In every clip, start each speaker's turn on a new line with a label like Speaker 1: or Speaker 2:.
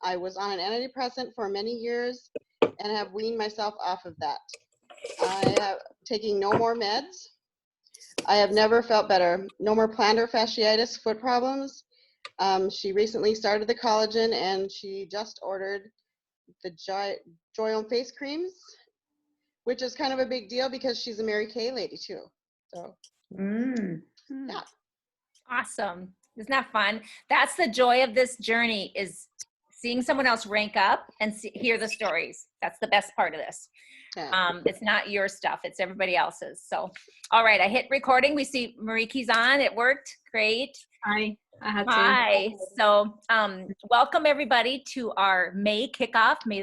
Speaker 1: I was on an antidepressant for many years and have weaned myself off of that. I have taking no more meds. I have never felt better. No more plantar fasciitis, foot problems. She recently started the collagen, and she just ordered the Joyome face creams, which is kind of a big deal because she's a Mary Kay lady too. So, yeah.
Speaker 2: Awesome. Isn't that fun? That's the joy of this journey, is seeing someone else rank up and hear the stories. That's the best part of this.
Speaker 1: Yeah.
Speaker 2: It's not your stuff, it's everybody else's. So, all right, I hit recording. We see Marietjie's on. It worked. Great.
Speaker 3: Hi. I had to.
Speaker 2: Hi. So, welcome everybody to our May kickoff. May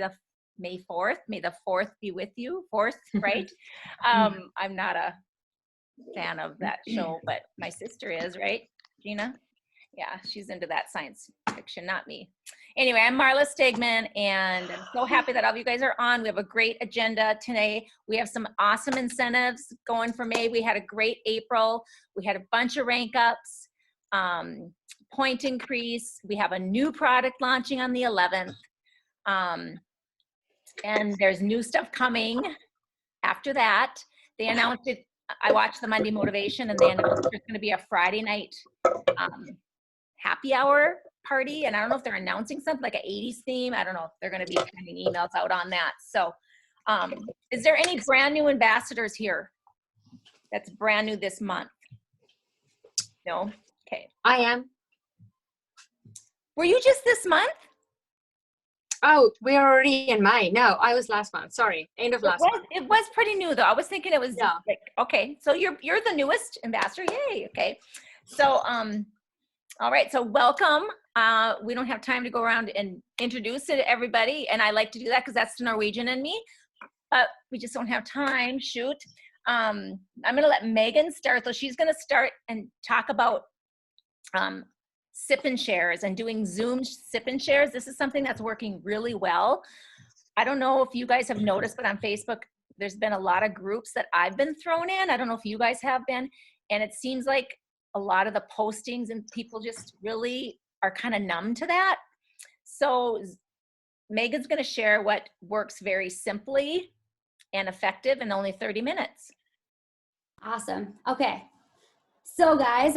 Speaker 2: 4th. May the 4th be with you. 4th, right? I'm not a fan of that show, but my sister is, right, Gina? Yeah, she's into that science fiction, not me. Anyway, I'm Marla Stegman, and I'm so happy that all of you guys are on. We have a great agenda today. We have some awesome incentives going for May. We had a great April. We had a bunch of rank ups, point increase. We have a new product launching on the 11th. And there's new stuff coming after that. They announced it. I watched the Monday Motivation, and they announced there's going to be a Friday night happy hour party. And I don't know if they're announcing something like an 80s theme. I don't know if they're going to be sending emails out on that. So is there any brand new ambassadors here that's brand new this month? No? Okay.
Speaker 3: I am.
Speaker 2: Were you just this month?
Speaker 3: Oh, we're already in May. No, I was last month. Sorry, end of last month.
Speaker 2: It was pretty new though. I was thinking it was like, okay, so you're the newest ambassador. Yay. Okay. So all right, so welcome. We don't have time to go around and introduce it to everybody, and I like to do that because that's the Norwegian in me, but we just don't have time. Shoot. I'm gonna let Megan start, so she's gonna start and talk about sip and shares and doing Zoom sip and shares. This is something that's working really well. I don't know if you guys have noticed, but on Facebook, there's been a lot of groups that I've been thrown in. I don't know if you guys have been. And it seems like a lot of the postings and people just really are kind of numb to that. So Megan's going to share what works very simply and effective in only 30 minutes.
Speaker 4: Awesome. Okay. So guys,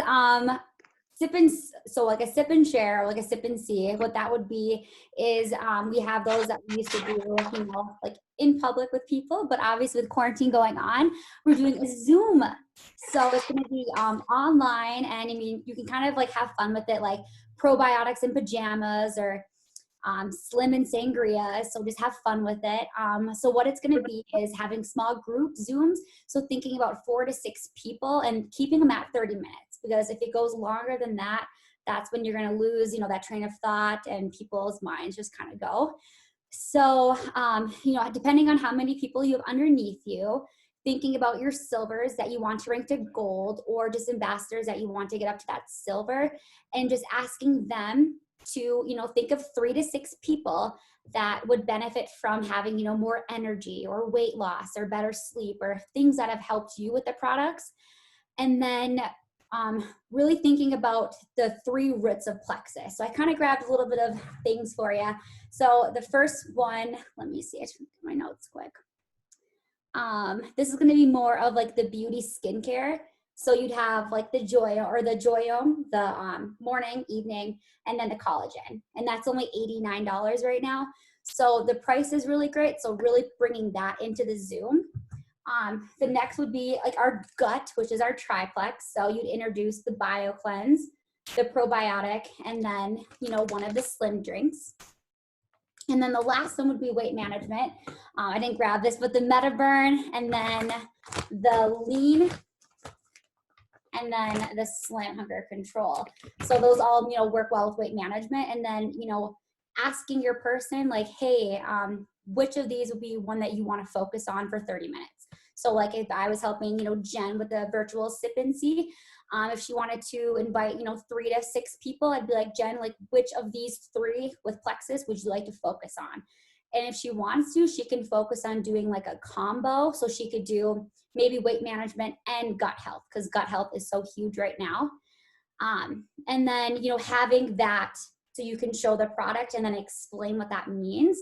Speaker 4: like a sip and share, or like a sip and see, what that would be is we have those that we used to do, like in public with people, but obviously with quarantine going on, we're doing a Zoom. So it's going to be online, and I mean, you can kind of like have fun with it, like probiotics in pajamas, or slim and sangria. So just have fun with it. So what it's going to be is having small group Zooms. So thinking about 4 to 6 people and keeping them at 30 minutes, because if it goes longer than that, that's when you're going to lose, that train of thought, and people's minds just kind of go. So, depending on how many people you have underneath you, thinking about your silvers that you want to rank to gold, or just ambassadors that you want to get up to that silver, and just asking them to, think of 3 to 6 people that would benefit from having, more energy or weight loss or better sleep or things that have helped you with the products. And then really thinking about the 3 roots of Plexus. So I kind of grabbed a little bit of things for you. So the first one, let me see, I should get my notes quick. This is going to be more of like the beauty skincare. So you'd have like the Joyome, the morning, evening, and then the collagen. And that's only $89 right now. So the price is really great. So really bringing that into the Zoom. The next would be like our gut, which is our triplex. So you'd introduce the Bio Cleanse, the probiotic, and then, one of the slim drinks. And then the last one would be weight management. I didn't grab this, but the MetaBurn, and then the lean, and then the slim hunger control. So those all, work well with weight management. And then, asking your person like, hey, which of these would be one that you want to focus on for 30 minutes? So like if I was helping, Jen with the virtual sip and see, if she wanted to invite, 3 to 6 people, I'd be like, Jen, like which of these 3 with Plexus would you like to focus on? And if she wants to, she can focus on doing like a combo. So she could do maybe weight management and gut health, because gut health is so huge right now. And then, having that so you can show the product and then explain what that means.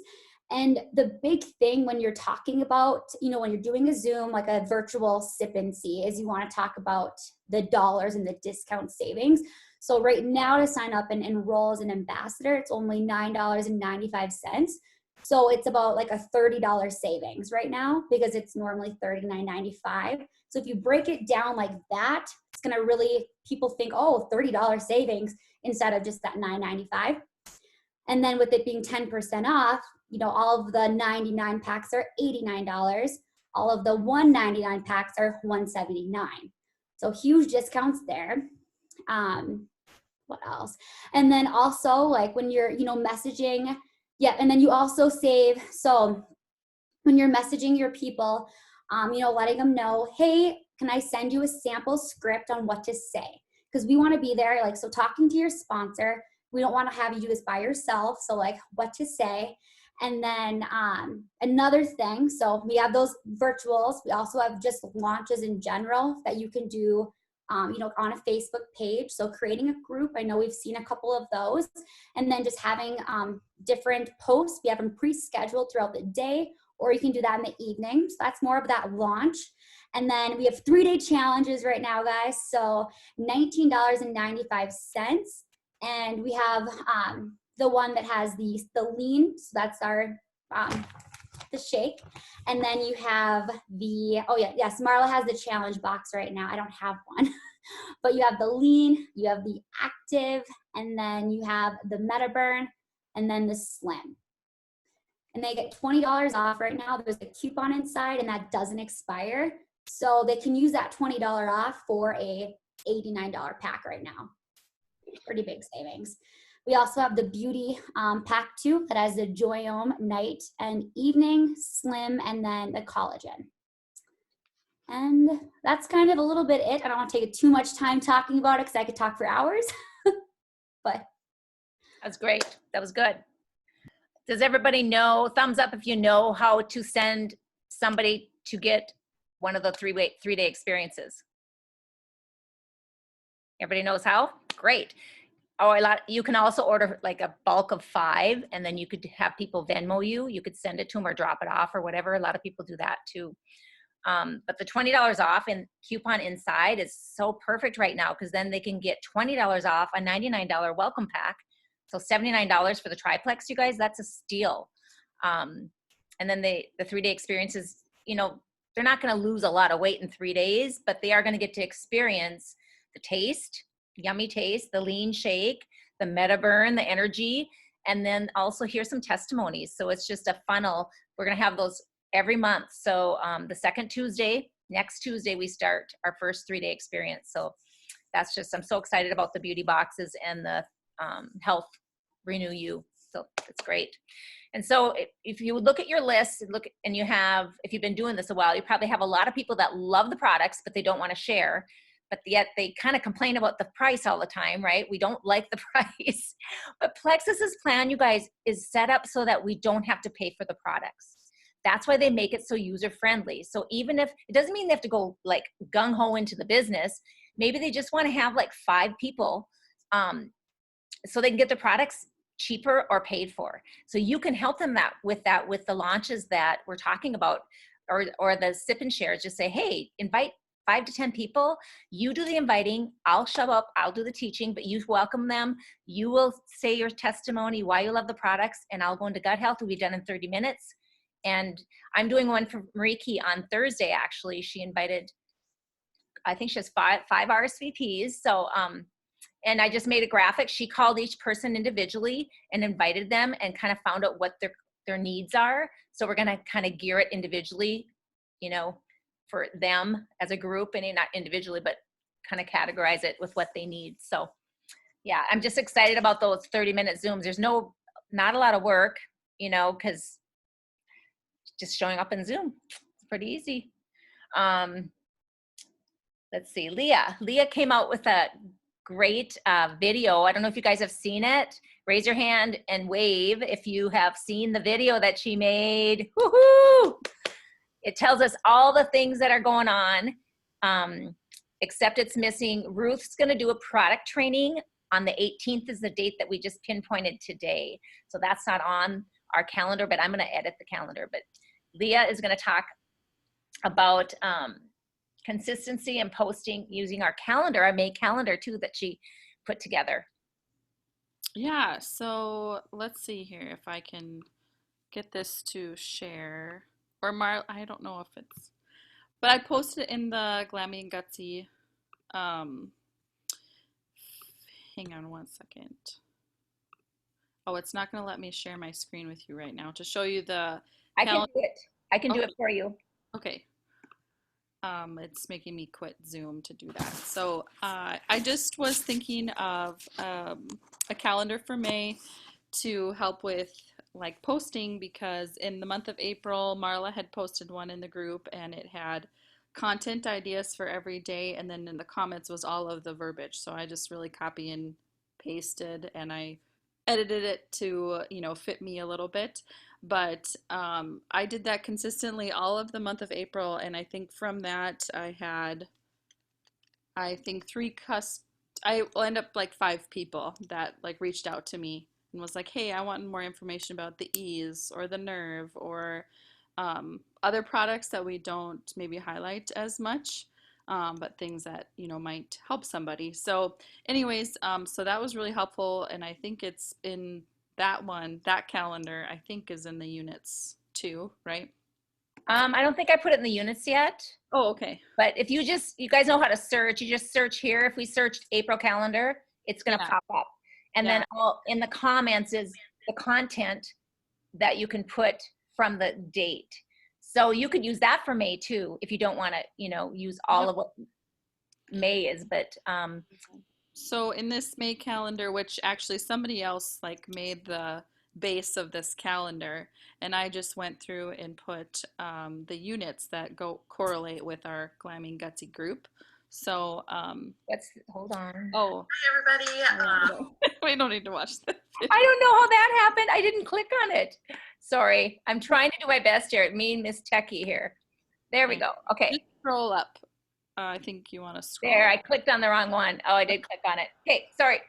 Speaker 4: And the big thing when you're talking about, you know, when you're doing a Zoom, like a virtual sip and see, is you want to talk about the dollars and the discount savings. So right now to sign up and enroll as an ambassador, it's only $9.95. So it's about like a $30 savings right now because it's normally $39.95. So if you break it down like that, it's going to really, people think, oh, $30 savings instead of just that $9.95. And then with it being 10% off, you know, all of the 99 packs are $89. All of the 199 packs are $179. So huge discounts there. What else? And then also like when you're, you know, messaging, yeah, and then you also save. So when you're messaging your people, you know, letting them know, hey, can I send you a sample script on what to say? Because we want to be there, like, so talking to your sponsor, we don't want to have you do this by yourself. So like what to say. And then another thing, so we have those virtuals. We also have just launches in general that you can do, you know, on a Facebook page. So creating a group, I know we've seen a couple of those. And then just having different posts. We have them pre-scheduled throughout the day, or you can do that in the evening. So that's more of that launch. And then we have 3-day challenges right now, guys. So $19.95. And we have the one that has the lean, so that's our the shake. And then you have the, oh yeah, yes, Marla has the challenge box right now. I don't have one. But you have the lean, you have the active, and then you have the MetaBurn, and then the slim. And they get $20 off right now. There's a coupon inside, and that doesn't expire. So they can use that $20 off for a $89 pack right now. Pretty big savings. We also have the beauty pack 2 that has the Joyome night and evening, slim, and then the collagen. And that's kind of a little bit it. I don't want to take too much time talking about it because I could talk for hours. But
Speaker 2: that's great. That was good. Does everybody know, thumbs up if you know how to send somebody to get one of the 3-day experiences? Everybody knows how? Great. Oh, you can also order like a bulk of 5, and then you could have people Venmo you. You could send it to them or drop it off or whatever. A lot of people do that too. But the $20 off and coupon inside is so perfect right now because then they can get $20 off a $99 welcome pack. So $79 for the triplex, you guys, that's a steal. And then the 3-day experiences, you know, they're not going to lose a lot of weight in 3 days, but they are going to get to experience the taste, yummy taste, the lean shake, the MetaBurn, the energy, and then also hear some testimonies. So it's just a funnel. We're going to have those every month. So the second Tuesday, next Tuesday, we start our first 3-day experience. So that's just, I'm so excited about the beauty boxes and the health renew you. So it's great. And so if you look at your list and you have, if you've been doing this a while, you probably have a lot of people that love the products, but they don't want to share. But yet they kind of complain about the price all the time, right? We don't like the price. But Plexus's plan, you guys, is set up so that we don't have to pay for the products. That's why they make it so user-friendly. So even if, it doesn't mean they have to go like gung-ho into the business. Maybe they just want to have like 5 people so they can get the products cheaper or paid for. So you can help them with the launches that we're talking about or the sip and shares. Just say, hey, invite 5 to 10 people, you do the inviting, I'll show up, I'll do the teaching, but you welcome them. You will say your testimony, why you love the products, and I'll go into gut health. It'll be done in 30 minutes. And I'm doing one for Marietjie on Thursday, actually. She invited, I think she has five RSVPs. So, and I just made a graphic. She called each person individually and invited them and kind of found out what their needs are. So we're gonna kind of gear it individually, you know, for them as a group, and not individually, but kind of categorize it with what they need. So yeah, I'm just excited about those 30-minute Zooms. There's not a lot of work, you know, because just showing up in Zoom, it's pretty easy. Let's see, Leah came out with a great video. I don't know if you guys have seen it. Raise your hand and wave if you have seen the video that she made. Woohoo! It tells us all the things that are going on, except it's missing. Ruth's going to do a product training on the 18th is the date that we just pinpointed today. So that's not on our calendar, but I'm going to edit the calendar. But Leah is going to talk about consistency and posting using our calendar, our May calendar too, that she put together.
Speaker 5: Yeah, so let's see here if I can get this to share. Or I don't know if it's, but I posted it in the Glammy and Gutsy. Hang on one second. Oh, it's not going to let me share my screen with you right now to show you the
Speaker 2: I can do it. I can do it for you.
Speaker 5: Okay. It's making me quit Zoom to do that. So I just was thinking of a calendar for May to help with like posting, because in the month of April, Marla had posted one in the group and it had content ideas for every day, and then in the comments was all of the verbiage. So I just really copy and pasted and I edited it to, you know, fit me a little bit. But I did that consistently all of the month of April, and I think from that I had, I think I will end up like 5 people that like reached out to me and was like, hey, I want more information about the Ease or the Nerve or other products that we don't maybe highlight as much, but things that, you know, might help somebody. So anyways, so that was really helpful, and I think it's in that calendar, I think is in the units too, right?
Speaker 2: I don't think I put it in the units yet.
Speaker 5: Oh, okay.
Speaker 2: But if you guys know how to search, you just search here. If we searched April calendar, it's going to pop up. And then in the comments is the content that you can put from the date. So you could use that for May too, if you don't want to, you know, use all of what May is, but
Speaker 5: so in this May calendar, which actually somebody else like made the base of this calendar, and I just went through and put the units that correlate with our Glamming Gutsy group. So
Speaker 2: hold on.
Speaker 5: Oh,
Speaker 6: hi everybody.
Speaker 5: We don't need to watch this.
Speaker 2: I don't know how that happened. I didn't click on it. Sorry, I'm trying to do my best here. Me and Miss Techie here. There we go. Okay.
Speaker 5: Just scroll up. I think you want to scroll.
Speaker 2: There, I clicked on the wrong one. Oh, I did click on it. Okay, sorry.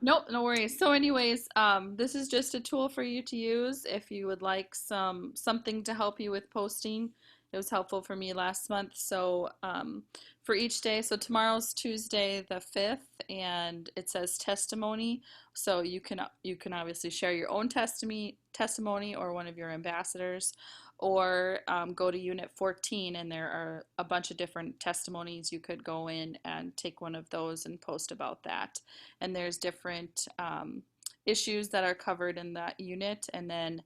Speaker 5: Nope, no worries. So anyways, this is just a tool for you to use if you would like something to help you with posting. It was helpful for me last month. So for each day, so tomorrow's Tuesday the 5th, and it says testimony. So you can obviously share your own testimony or one of your ambassadors, or go to Unit 14, and there are a bunch of different testimonies. You could go in and take one of those and post about that. And there's different issues that are covered in that unit, and then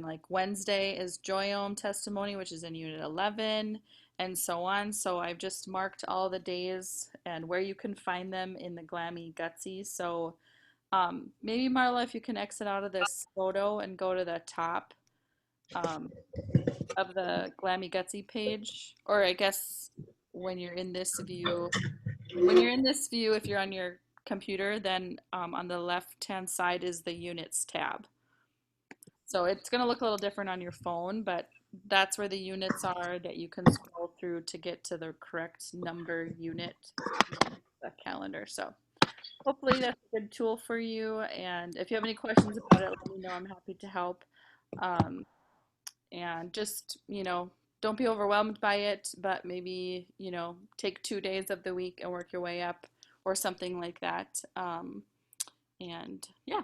Speaker 5: like Wednesday is Joyome testimony, which is in Unit 11, and so on. So I've just marked all the days and where you can find them in the Glammy Gutsy. So maybe Marla, if you can exit out of this photo and go to the top of the Glammy Gutsy page, or I guess when you're in this view, if you're on your computer, then on the left hand side is the units tab. So it's going to look a little different on your phone, but that's where the units are that you can scroll through to get to the correct number unit the calendar. So hopefully that's a good tool for you. And if you have any questions about it, let me know. I'm happy to help. And just, you know, don't be overwhelmed by it, but maybe, you know, take 2 days of the week and work your way up or something like that. And yeah.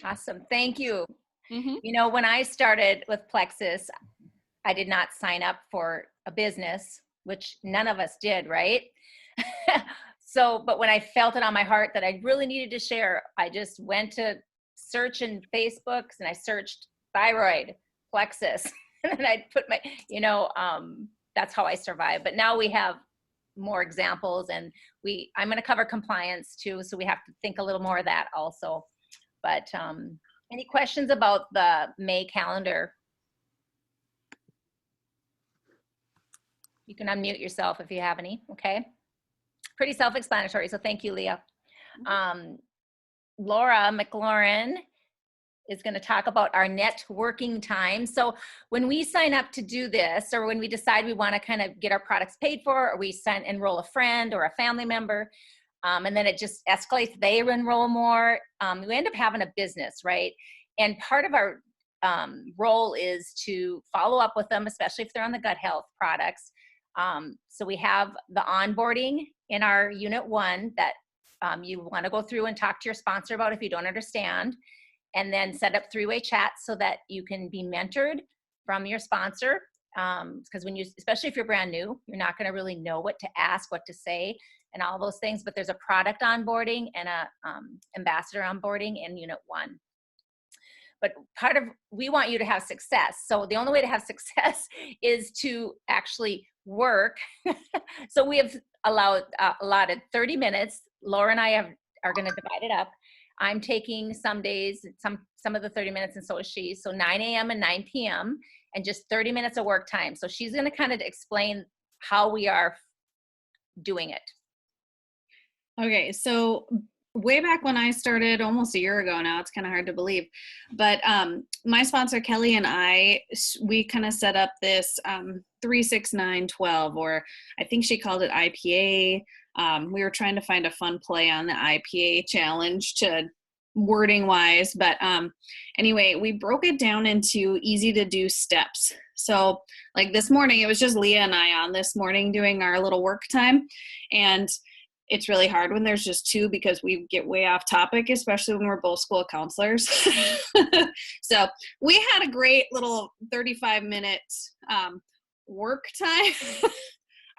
Speaker 2: Awesome. Thank you.
Speaker 5: Mm-hmm.
Speaker 2: You know, when I started with Plexus, I did not sign up for a business, which none of us did, right? So, but when I felt it on my heart that I really needed to share, I just went to search in Facebooks and I searched thyroid, Plexus, and then I put my, you know, that's how I survived. But now we have more examples, and I'm going to cover compliance too, so we have to think a little more of that also. But any questions about the May calendar? You can unmute yourself if you have any, okay? Pretty self-explanatory, so thank you, Leah. Laura McLaurin is going to talk about our networking time. So when we sign up to do this, or when we decide we want to kind of get our products paid for, or we enroll a friend or a family member, And then it just escalates. They enroll more. We end up having a business, right? And part of our role is to follow up with them, especially if they're on the gut health products. So we have the onboarding in our unit 1 that you want to go through and talk to your sponsor about if you don't understand, and then set up 3-way chats so that you can be mentored from your sponsor. Because when you, especially if you're brand new, you're not going to really know what to ask, what to say, and all those things. But there's a product onboarding and a ambassador onboarding in unit 1. But we want you to have success. So the only way to have success is to actually work. So we have allotted 30 minutes. Laura and I are going to divide it up. I'm taking some days, some of the 30 minutes, and so is she. So 9 a.m. and 9 p.m. and just 30 minutes of work time. So she's going to kind of explain how we are doing it.
Speaker 6: Okay, so way back when I started, almost a year ago now, it's kind of hard to believe, but my sponsor Kelly and we kind of set up this 3-6-9-12, or I think she called it IPA. We were trying to find a fun play on the IPA challenge to wording wise, but anyway, we broke it down into easy to do steps. So like this morning, it was just Leah and I on this morning doing our little work time, and it's really hard when there's just 2 because we get way off topic, especially when we're both school counselors. So we had a great little 35-minute work time.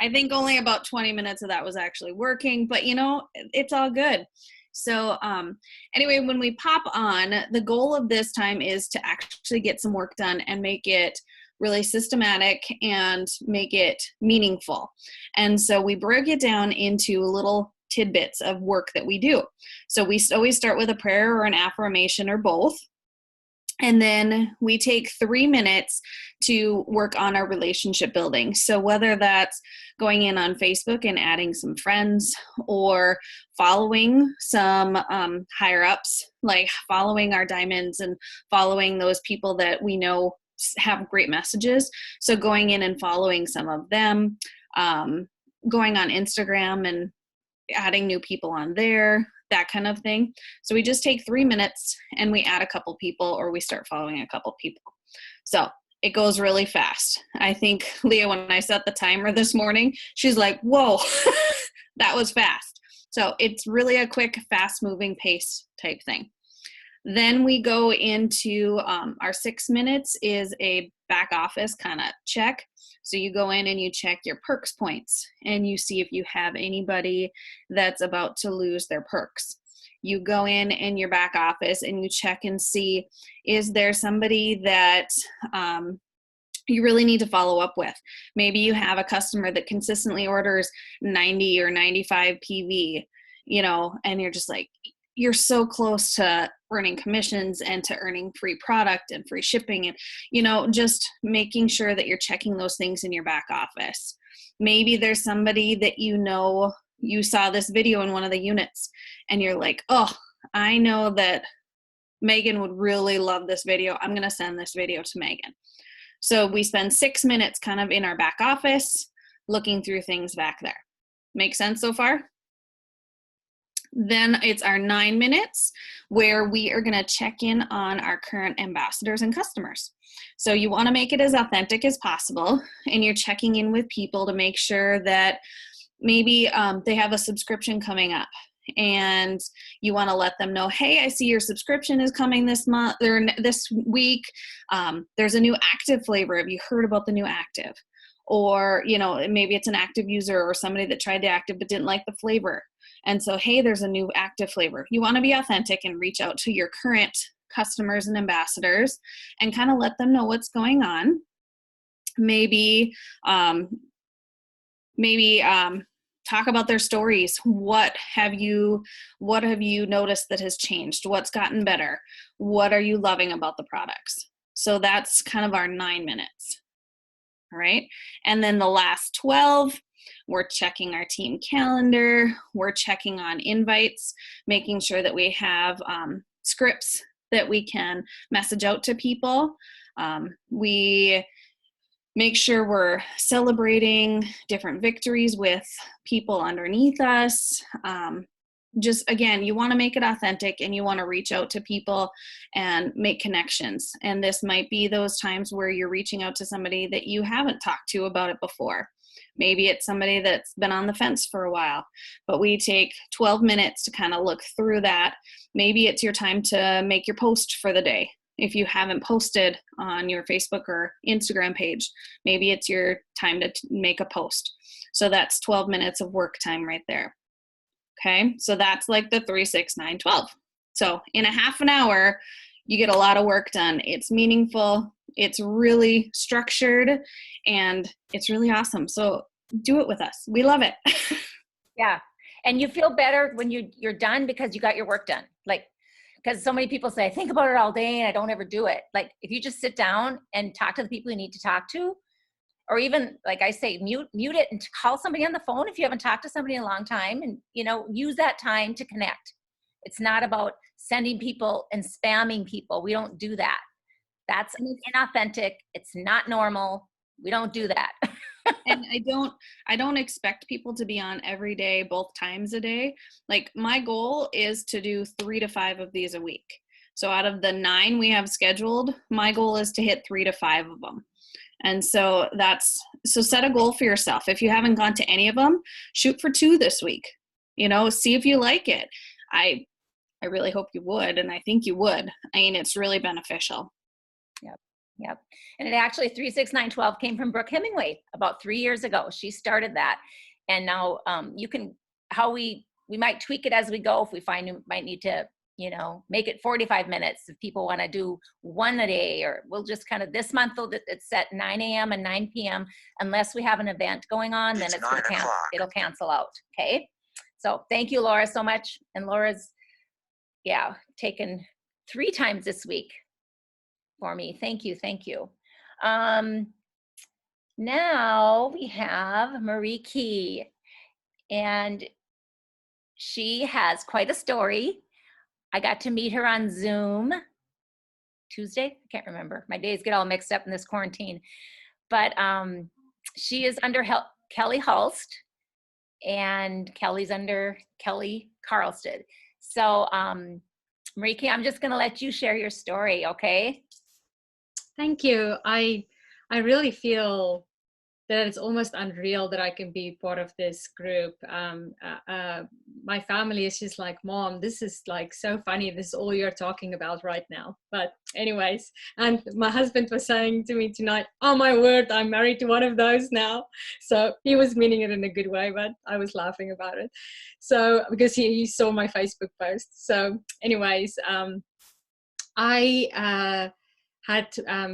Speaker 6: I think only about 20 minutes of that was actually working, but it's all good. So anyway, when we pop on, the goal of this time is to actually get some work done and make it really systematic and make it meaningful. And so we break it down into little tidbits of work that we do. So we always start with a prayer or an affirmation or both. And then we take 3 minutes to work on our relationship building. So whether that's going in on Facebook and adding some friends, or following some higher ups, like following our diamonds and following those people that we know have great messages. So going in and following some of them, going on Instagram and adding new people on there, that kind of thing. So we just take 3 minutes and we add a couple people, or we start following a couple people. So it goes really fast. I think Leah, when I set the timer this morning, she's like, whoa, that was fast. So it's really a quick, fast moving pace type thing. Then we go into our 6 minutes is a back office kind of check. So you go in and you check your perks points and you see if you have anybody that's about to lose their perks. You go in your back office and you check and see, is there somebody that you really need to follow up with? Maybe you have a customer that consistently orders 90 or 95 PV, and you're just like, you're so close to earning commissions and to earning free product and free shipping, and just making sure that you're checking those things in your back office. Maybe there's somebody that you saw this video in one of the units and you're like, oh, I know that Megan would really love this video. I'm going to send this video to Megan. So we spend 6 minutes kind of in our back office looking through things back there. Make sense so far? Then it's our 9 minutes where we are going to check in on our current ambassadors and customers. So you want to make it as authentic as possible, and you're checking in with people to make sure that maybe they have a subscription coming up, and you want to let them know, hey, I see your subscription is coming this month or this week. There's a new active flavor. Have you heard about the new active? Or, maybe it's an active user or somebody that tried the active but didn't like the flavor. And so, hey, there's a new active flavor. You want to be authentic and reach out to your current customers and ambassadors and kind of let them know what's going on. Maybe talk about their stories. What have you noticed that has changed? What's gotten better? What are you loving about the products? So that's kind of our 9 minutes. All right. And then the last 12, we're checking our team calendar. We're checking on invites, making sure that we have scripts that we can message out to people. We make sure we're celebrating different victories with people underneath us. Just again, you want to make it authentic and you want to reach out to people and make connections. And this might be those times where you're reaching out to somebody that you haven't talked to about it before. Maybe it's somebody that's been on the fence for a while, but we take 12 minutes to kind of look through that. Maybe it's your time to make your post for the day. If you haven't posted on your Facebook or Instagram page, maybe it's your time to make a post. So that's 12 minutes of work time right there. Okay, so that's like the 3, 6, 9, 12. So in a half an hour, you get a lot of work done. It's meaningful, it's really structured, and it's really awesome. So do it with us. We love it.
Speaker 2: Yeah, and you feel better when you're done because you got your work done. Like, because so many people say, I think about it all day and I don't ever do it. Like, if you just sit down and talk to the people you need to talk to, or even, like I say, mute it and call somebody on the phone if you haven't talked to somebody in a long time, and, you know, use that time to connect. It's not about sending people and spamming people. We don't do that. That's inauthentic. It's not normal. We don't do that.
Speaker 6: And I don't expect people to be on every day, both times a day. Like, my goal is to do 3 to 5 of these a week. So out of the 9 we have scheduled, my goal is to hit 3 to 5 of them. And so set a goal for yourself. If you haven't gone to any of them, shoot for 2 this week. You know, see if you like it. I really hope you would, and I think you would. I mean, it's really beneficial.
Speaker 2: Yep. And it actually, 3, 6, 9, 12 came from Brooke Hemingway about 3 years ago. She started that. And now we might tweak it as we go if we find we might need to, you know, make it 45 minutes if people want to do 1 a day, or we'll just kind of, this month it's set 9 a.m. and 9 p.m. Unless we have an event going on, then it'll cancel out. Okay. So thank you, Laura, so much. And Laura's, taken 3 times this week for me. Thank you. Now we have Marietjie, and she has quite a story. I got to meet her on Zoom Tuesday. I can't remember. My days get all mixed up in this quarantine. But she is under Kelly Hulst, and Kelly's under Kelly Carlstead. So Marietjie, I'm just going to let you share your story, okay?
Speaker 3: Thank you. I really feel that it's almost unreal that I can be part of this group. My family is just like, Mom, this is like so funny. This is all you're talking about right now. But anyways, and my husband was saying to me tonight, oh my word, I'm married to one of those now. So he was meaning it in a good way, but I was laughing about it. So because he saw my Facebook post. So anyways, I had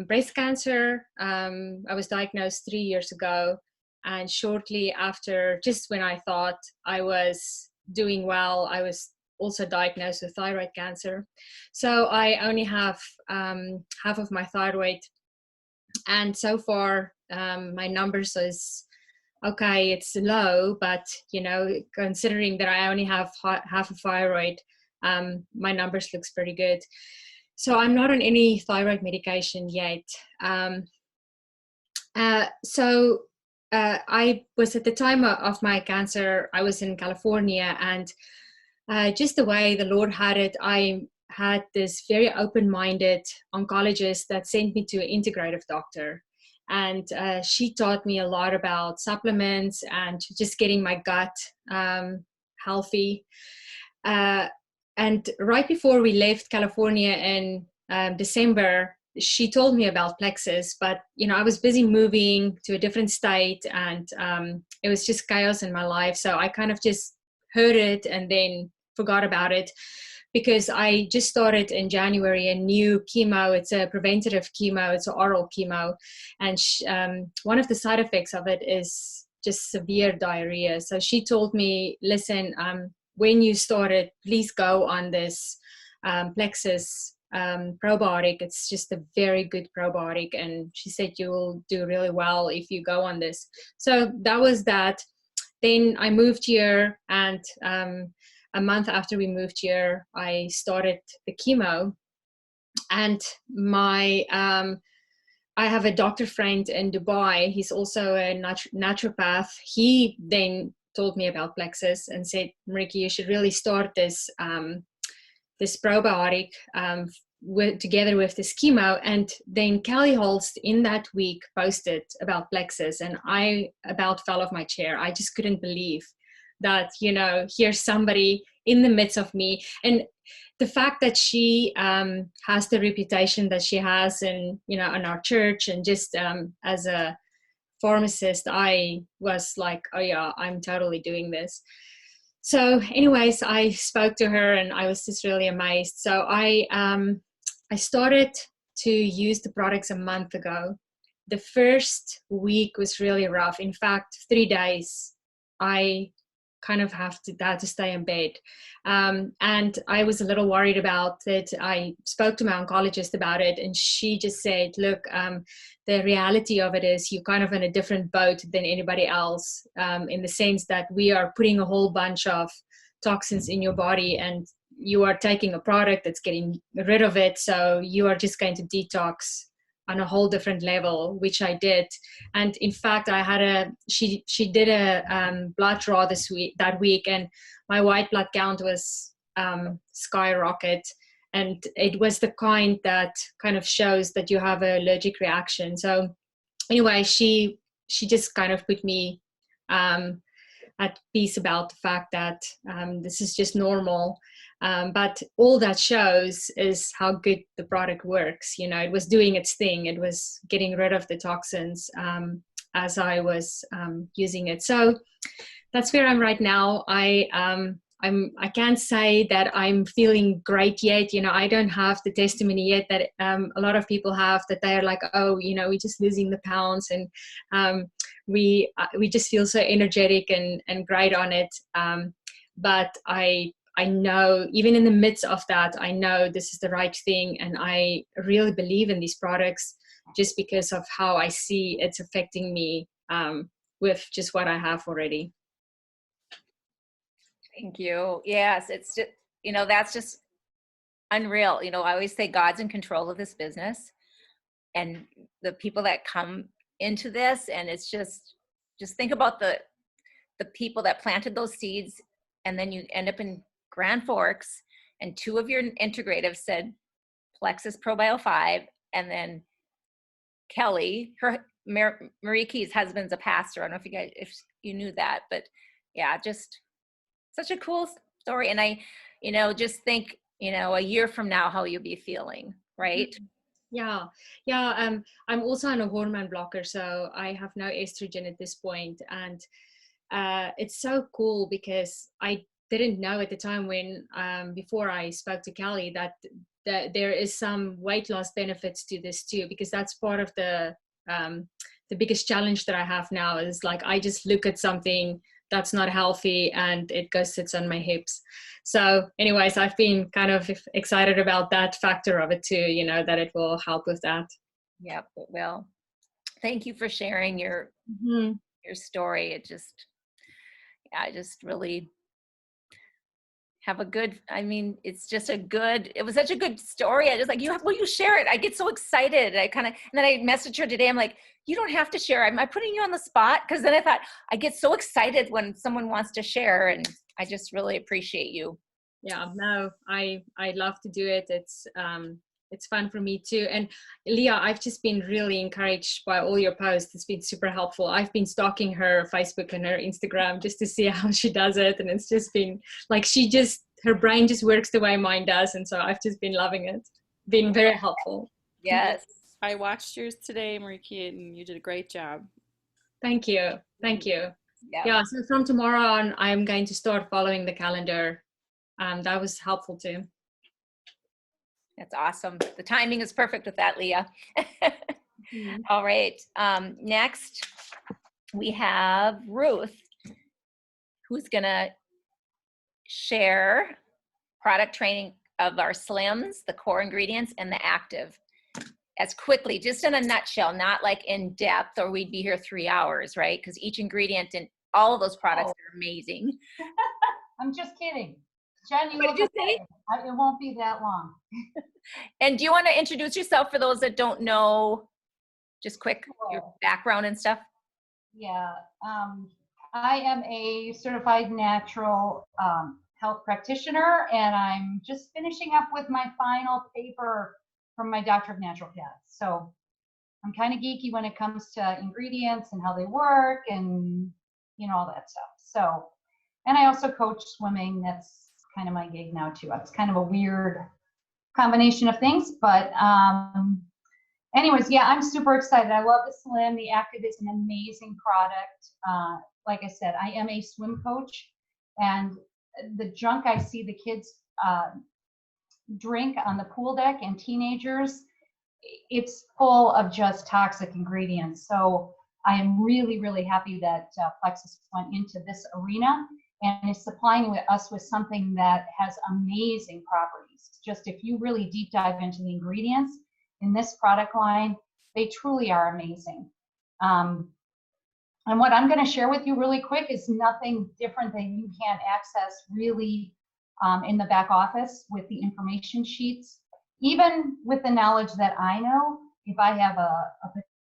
Speaker 3: breast cancer. I was diagnosed 3 years ago, and shortly after, just when I thought I was doing well, I was also diagnosed with thyroid cancer. So I only have half of my thyroid, and so far my numbers is okay. It's low, but you know, considering that I only have half a thyroid, my numbers looks pretty good. So I'm not on any thyroid medication yet. I was, at the time of my cancer, I was in California, and just the way the Lord had it, I had this very open-minded oncologist that sent me to an integrative doctor. And she taught me a lot about supplements and just getting my gut healthy. And right before we left California in December, she told me about Plexus, but you know, I was busy moving to a different state, and it was just chaos in my life. So I kind of just heard it and then forgot about it, because I just started in January a new chemo. It's a preventative chemo. It's an oral chemo. And one of the side effects of it is just severe diarrhea. So she told me, listen, when you started, please go on this Plexus probiotic. It's just a very good probiotic. And she said, you'll do really well if you go on this. So that was that. Then I moved here, and a month after we moved here, I started the chemo. And my I have a doctor friend in Dubai. He's also a naturopath. He then told me about Plexus and said, Marietjie, you should really start this this probiotic together with this chemo. And then Kelly Holst in that week posted about Plexus, and I about fell off my chair. I just couldn't believe that, you know, here's somebody in the midst of me. And the fact that she has the reputation that she has in, you know, in our church, and just as a pharmacist, I was like, oh yeah, I'm totally doing this. So anyways, I spoke to her and I was just really amazed. So I started to use the products a month ago. The first week was really rough. In fact, 3 days, I kind of had to stay in bed. And I was a little worried about it. I spoke to my oncologist about it, and she just said, look, the reality of it is you're kind of in a different boat than anybody else, in the sense that we are putting a whole bunch of toxins in your body, and you are taking a product that's getting rid of it. So you are just going to detox on a whole different level, which I did. And in fact, I had she did a blood draw that week, and my white blood count was skyrocket. And it was the kind that kind of shows that you have an allergic reaction. So anyway, she just kind of put me at peace about the fact that this is just normal. But all that shows is how good the product works. You know, it was doing its thing. It was getting rid of the toxins as I was using it. So that's where I'm right now. I can't say that I'm feeling great yet. You know, I don't have the testimony yet that a lot of people have, that they're like, oh, you know, we're just losing the pounds, and we just feel so energetic and great on it. But I know, even in the midst of that, I know this is the right thing, and I really believe in these products just because of how I see it's affecting me with just what I have already.
Speaker 2: Thank you. Yes, it's just, you know, that's just unreal. You know, I always say God's in control of this business, and the people that come into this, and it's just think about the people that planted those seeds, and then you end up in Grand Forks, and 2 of your integratives said Plexus ProBio 5, and then Kelly, Marietjie's husband's a pastor. I don't know if you knew that, but yeah, just such a cool story. And I, you know, just think, you know, a year from now, how you'll be feeling, right?
Speaker 3: Yeah. I'm also on a hormone blocker, so I have no estrogen at this point. And it's so cool because I didn't know at the time when, before I spoke to Kelly, that there is some weight loss benefits to this too, because that's part of the biggest challenge that I have now is like, I just look at something that's not healthy and it sits on my hips. So anyways, I've been kind of excited about that factor of it too, you know, that it will help with that.
Speaker 2: Yep, it will. Thank you for sharing your story. It just, I just really have a good, I mean, it's just it was such a good story. I just like, will you share it? I get so excited. I kind of, and then I messaged her today. I'm like, you don't have to share. Am I putting you on the spot? Because then I thought, I get so excited when someone wants to share, and I just really appreciate you.
Speaker 3: Yeah, no, I love to do it. It's fun for me too. And Leah, I've just been really encouraged by all your posts. It's been super helpful. I've been stalking her Facebook and her Instagram just to see how she does it. And it's just been like, her brain just works the way mine does. And so I've just been loving it. Been very helpful.
Speaker 2: Yes.
Speaker 5: I watched yours today, Marietjie, and you did a great job.
Speaker 3: Thank you. Yeah, so from tomorrow on, I'm going to start following the calendar. That was helpful too.
Speaker 2: That's awesome. The timing is perfect with that, Leah. All right. Next, we have Ruth, who's going to share product training of our slims, the core ingredients, and the active as quickly, just in a nutshell, not like in depth, or we'd be here 3 hours, right? Because each ingredient in all of those products are amazing.
Speaker 7: I'm just kidding. Jen,
Speaker 2: What did you say?
Speaker 7: It won't be that long.
Speaker 2: And do you want to introduce yourself for those that don't know Just quick, your
Speaker 7: Sure.
Speaker 2: background and stuff.
Speaker 7: Yeah, I am a certified natural health practitioner, and I'm just finishing up with my final paper from my Doctor of Naturopath. So I'm kind of geeky when it comes to ingredients and how they work and, all that stuff. So, and I also coach swimming. That's kind of my gig now too. It's kind of a weird combination of things, but anyways, yeah, I'm super excited. I love the Slim. The Active is an amazing product. Like I said, I am a swim coach, and the junk I see the kids drink on the pool deck and teenagers, it's full of just toxic ingredients. So I am really, really happy that Plexus went into this arena and is supplying us with something that has amazing properties. Just if you really deep dive into the ingredients in this product line, they truly are amazing. And what I'm going to share with you really quick is nothing different than you can access really in the back office with the information sheets. Even with the knowledge that I know, if I have a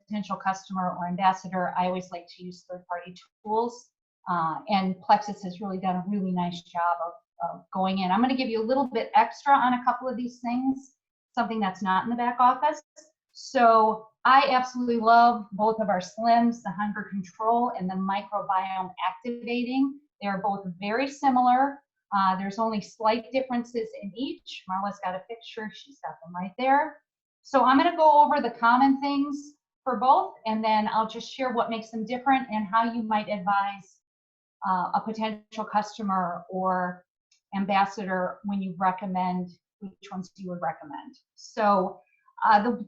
Speaker 7: potential customer or ambassador, I always like to use third-party tools. And Plexus has really done a really nice job of going in. I'm going to give you a little bit extra on a couple of these things, something that's not in the back office. So I absolutely love both of our Slims, the hunger control and the microbiome activating. They're both very similar. There's only slight differences in each. Marla's got a picture. She's got them right there. So I'm going to go over the common things for both, and then I'll just share what makes them different and how you might advise a potential customer or ambassador when you recommend which ones you would recommend. So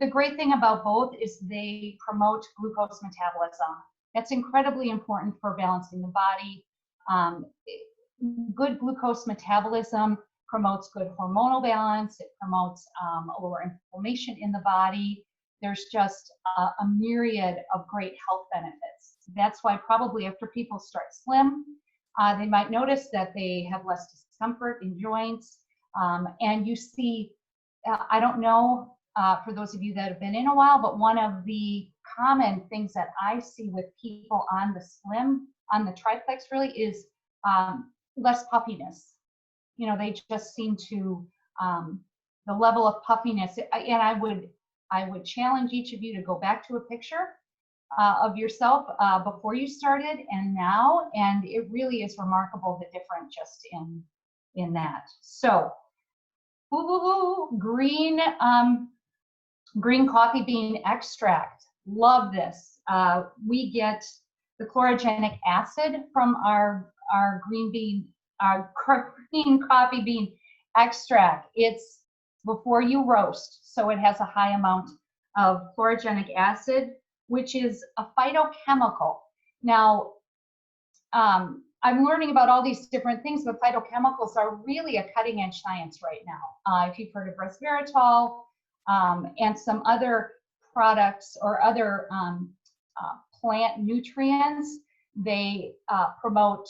Speaker 7: the great thing about both is they promote glucose metabolism. That's incredibly important for balancing the body. Good glucose metabolism promotes good hormonal balance. It promotes lower inflammation in the body. There's just a myriad of great health benefits. That's why probably after people start Slim, they might notice that they have less discomfort in joints. And you see, I don't know, for those of you that have been in a while, but one of the common things that I see with people on the Slim, on the triplex really, is less puffiness. They just seem to, the level of puffiness, and I would challenge each of you to go back to a picture of yourself before you started and now, and it really is remarkable the difference just in that. So, green coffee bean extract. Love this. We get the chlorogenic acid from our green coffee bean extract. It's before you roast, so it has a high amount of chlorogenic acid, which is a phytochemical. Now, I'm learning about all these different things, but phytochemicals are really a cutting edge science right now. If you've heard of resveratrol and some other products or other plant nutrients, they promote,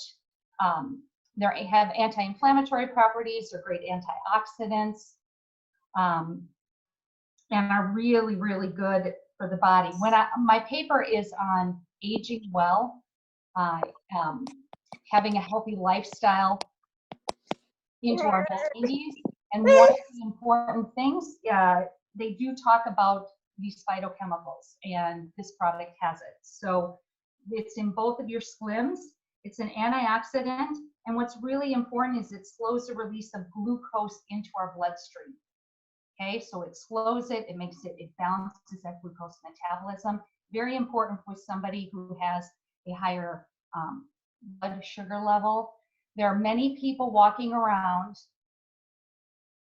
Speaker 7: they have anti-inflammatory properties, they're great antioxidants, and are really, really good for the body. My paper is on aging well, having a healthy lifestyle into our 90s. And one of the important things, they do talk about these phytochemicals, and this product has it. So it's in both of your Slims. It's an antioxidant, and what's really important is it slows the release of glucose into our bloodstream. Okay, so it slows it, it balances that glucose metabolism. Very important for somebody who has a higher blood sugar level. There are many people walking around.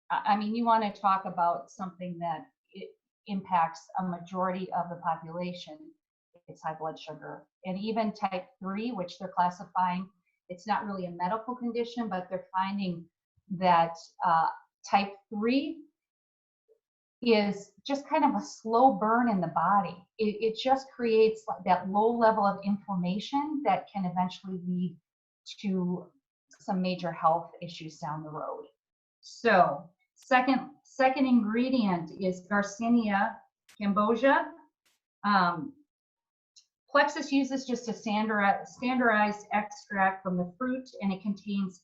Speaker 7: I mean, you want to talk about something that it impacts a majority of the population. It's high blood sugar. And even type 3, which they're classifying, it's not really a medical condition, but they're finding that type 3 is just kind of a slow burn in the body. It just creates that low level of inflammation that can eventually lead to some major health issues down the road. So second ingredient is Garcinia cambogia. Plexus uses just a standardized extract from the fruit, and it contains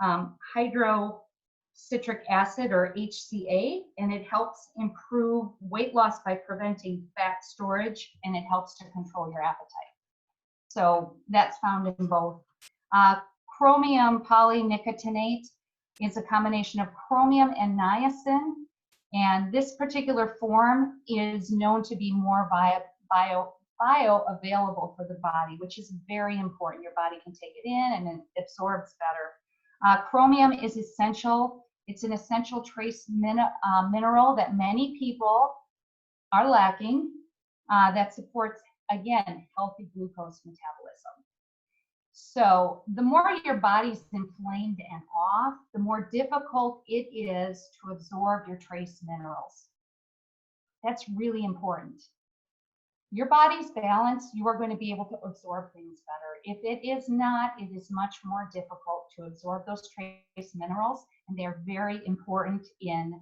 Speaker 7: hydrocitric acid, or HCA, and it helps improve weight loss by preventing fat storage, and it helps to control your appetite. So that's found in both. Chromium polynicotinate is a combination of chromium and niacin, and this particular form is known to be more bioavailable for the body, which is very important. Your body can take it in and it absorbs better. Chromium is essential. It's an essential trace mineral that many people are lacking, that supports, again, healthy glucose metabolism. So the more your body's inflamed and off, the more difficult it is to absorb your trace minerals. That's really important. Your body's balanced, you are going to be able to absorb things better. If it is not, it is much more difficult to absorb those trace minerals, and they're very important in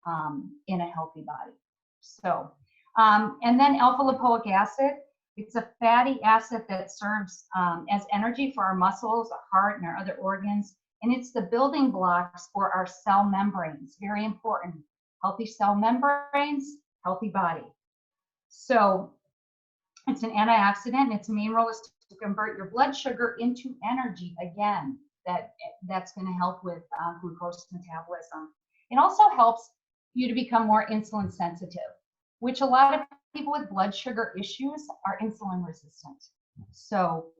Speaker 7: a healthy body. So, and then alpha lipoic acid. It's a fatty acid that serves as energy for our muscles, our heart, and our other organs. And it's the building blocks for our cell membranes. Very important. Healthy cell membranes, healthy body. So it's an antioxidant, and its main role is to convert your blood sugar into energy. Again, that's going to help with glucose metabolism. It also helps you to become more insulin sensitive, which a lot of people with blood sugar issues are insulin resistant. So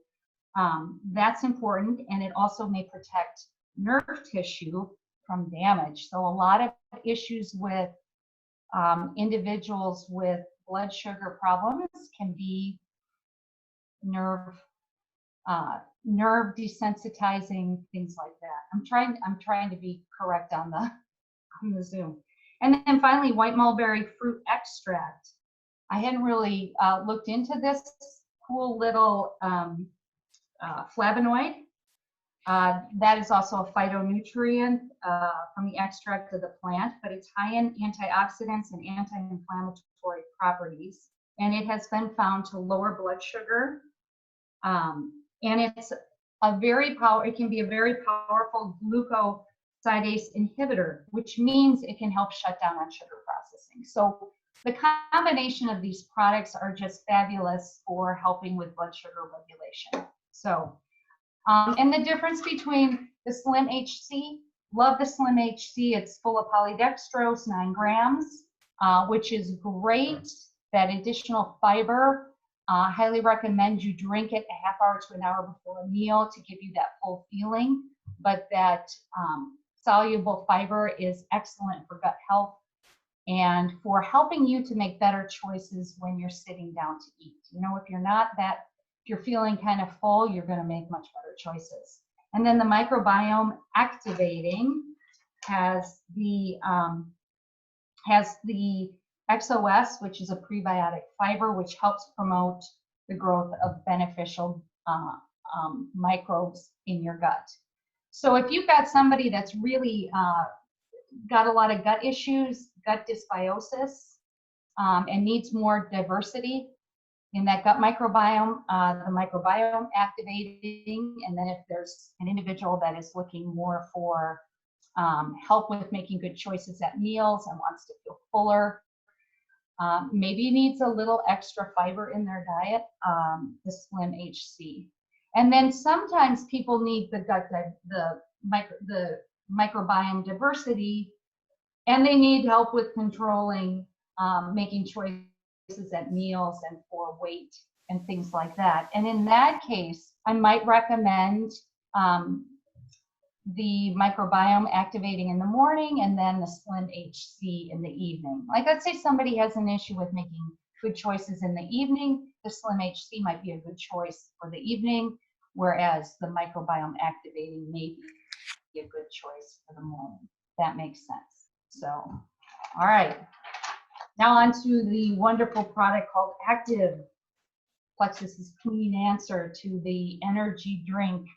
Speaker 7: that's important, and it also may protect nerve tissue from damage. So a lot of issues with individuals with blood sugar problems can be nerve desensitizing, things like that. I'm trying to be correct on the Zoom. And then finally, white mulberry fruit extract. I hadn't really looked into this cool little flavonoid. That is also a phytonutrient from the extract of the plant, but it's high in antioxidants and anti-inflammatory properties. And it has been found to lower blood sugar. And it's it can be a very powerful glucosidase inhibitor, which means it can help shut down on sugar processing. So the combination of these products are just fabulous for helping with blood sugar regulation. So, and the difference between the Slim HC, love the Slim HC, it's full of polydextrose, 9 grams, which is great. That additional fiber, highly recommend you drink it a half hour to an hour before a meal to give you that full feeling. But that soluble fiber is excellent for gut health and for helping you to make better choices when you're sitting down to eat. You know, if you're feeling kind of full, you're going to make much better choices. And then the microbiome activating has the XOS, which is a prebiotic fiber, which helps promote the growth of beneficial microbes in your gut. So if you've got somebody that's really got a lot of gut issues, gut dysbiosis, and needs more diversity in that gut microbiome, the microbiome activating, and then if there's an individual that is looking more for help with making good choices at meals and wants to feel fuller, maybe needs a little extra fiber in their diet, the Slim HC. And then sometimes people need the microbiome diversity, and they need help with controlling, making choices at meals and for weight and things like that. And in that case, I might recommend the microbiome activating in the morning and then the Slim HC in the evening. Like, let's say somebody has an issue with making good choices in the evening, the Slim HC might be a good choice for the evening, whereas the microbiome activating may be a good choice for the morning. That makes sense. So, all right. Now on to the wonderful product called Active. Plexus's clean answer to the energy drink.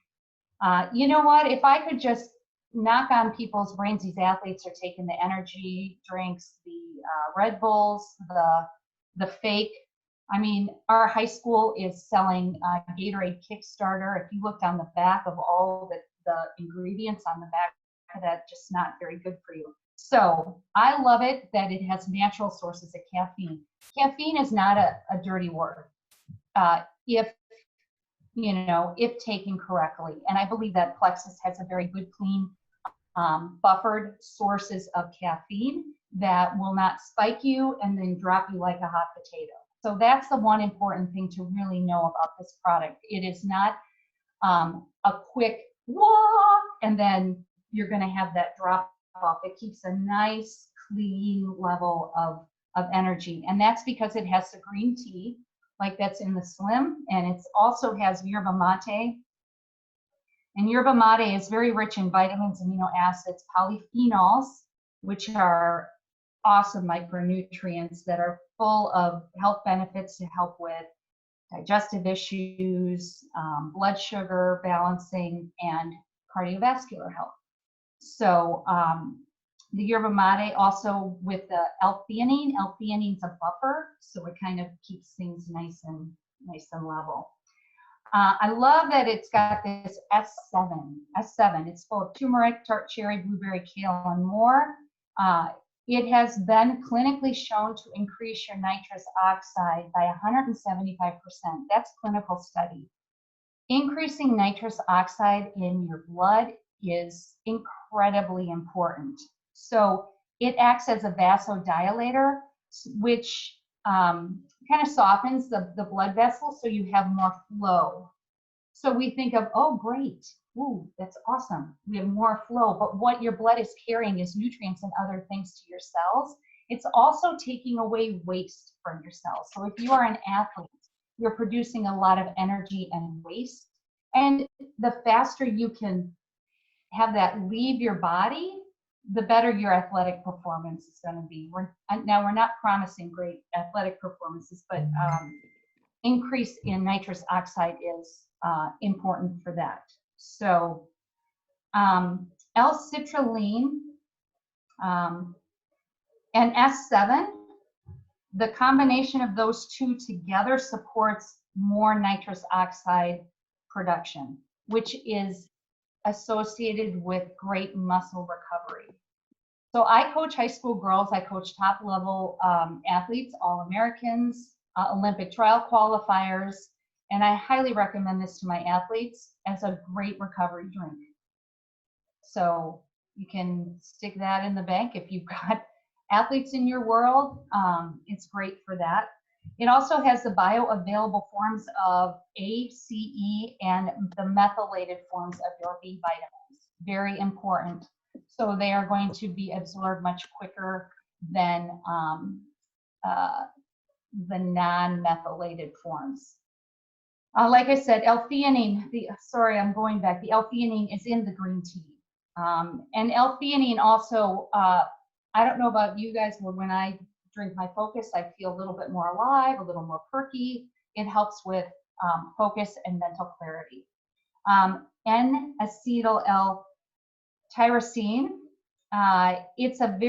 Speaker 7: You know what? If I could just knock on people's brains, these athletes are taking the energy drinks, the Red Bulls, the fake I mean, our high school is selling Gatorade Kickstarter. If you look down the back of all the ingredients on the back of that, just not very good for you. So I love it that it has natural sources of caffeine. Caffeine is not a dirty word if taken correctly. And I believe that Plexus has a very good, clean, buffered sources of caffeine that will not spike you and then drop you like a hot potato. So that's the one important thing to really know about this product. It is not a quick wah, and then you're going to have that drop off. It keeps a nice, clean level of energy. And that's because it has the green tea, like that's in the Slim, and it also has yerba mate. And yerba mate is very rich in vitamins, amino acids, polyphenols, which are awesome micronutrients that are full of health benefits to help with digestive issues, blood sugar balancing, and cardiovascular health. So the yerba mate also with the L-theanine. L-theanine's a buffer, so it kind of keeps things nice and level. I love that it's got this S7. It's full of turmeric, tart cherry, blueberry, kale, and more. It has been clinically shown to increase your nitrous oxide by 175%. That's clinical study. Increasing nitrous oxide in your blood is incredibly important. So it acts as a vasodilator, which kind of softens the blood vessels so you have more flow. So we think of, oh, great. Ooh, that's awesome. We have more flow, but what your blood is carrying is nutrients and other things to your cells. It's also taking away waste from your cells. So if you are an athlete, you're producing a lot of energy and waste. And the faster you can have that leave your body, the better your athletic performance is going to be. We're not promising great athletic performances, but increase in nitrous oxide is important for that. So L-citrulline and S7, the combination of those two together supports more nitrous oxide production, which is associated with great muscle recovery. So I coach high school girls. I coach top level athletes, All-Americans, Olympic trial qualifiers, and I highly recommend this to my athletes as a great recovery drink. So you can stick that in the bank if you've got athletes in your world. It's great for that. It also has the bioavailable forms of A, C, E, and the methylated forms of your B vitamins. Very important. So they are going to be absorbed much quicker than the non-methylated forms. Like I said, L-theanine, the L-theanine is in the green tea. And L-theanine also, I don't know about you guys, but when I drink my Focus, I feel a little bit more alive, a little more perky. It helps with focus and mental clarity. N-acetyl L-tyrosine. It's an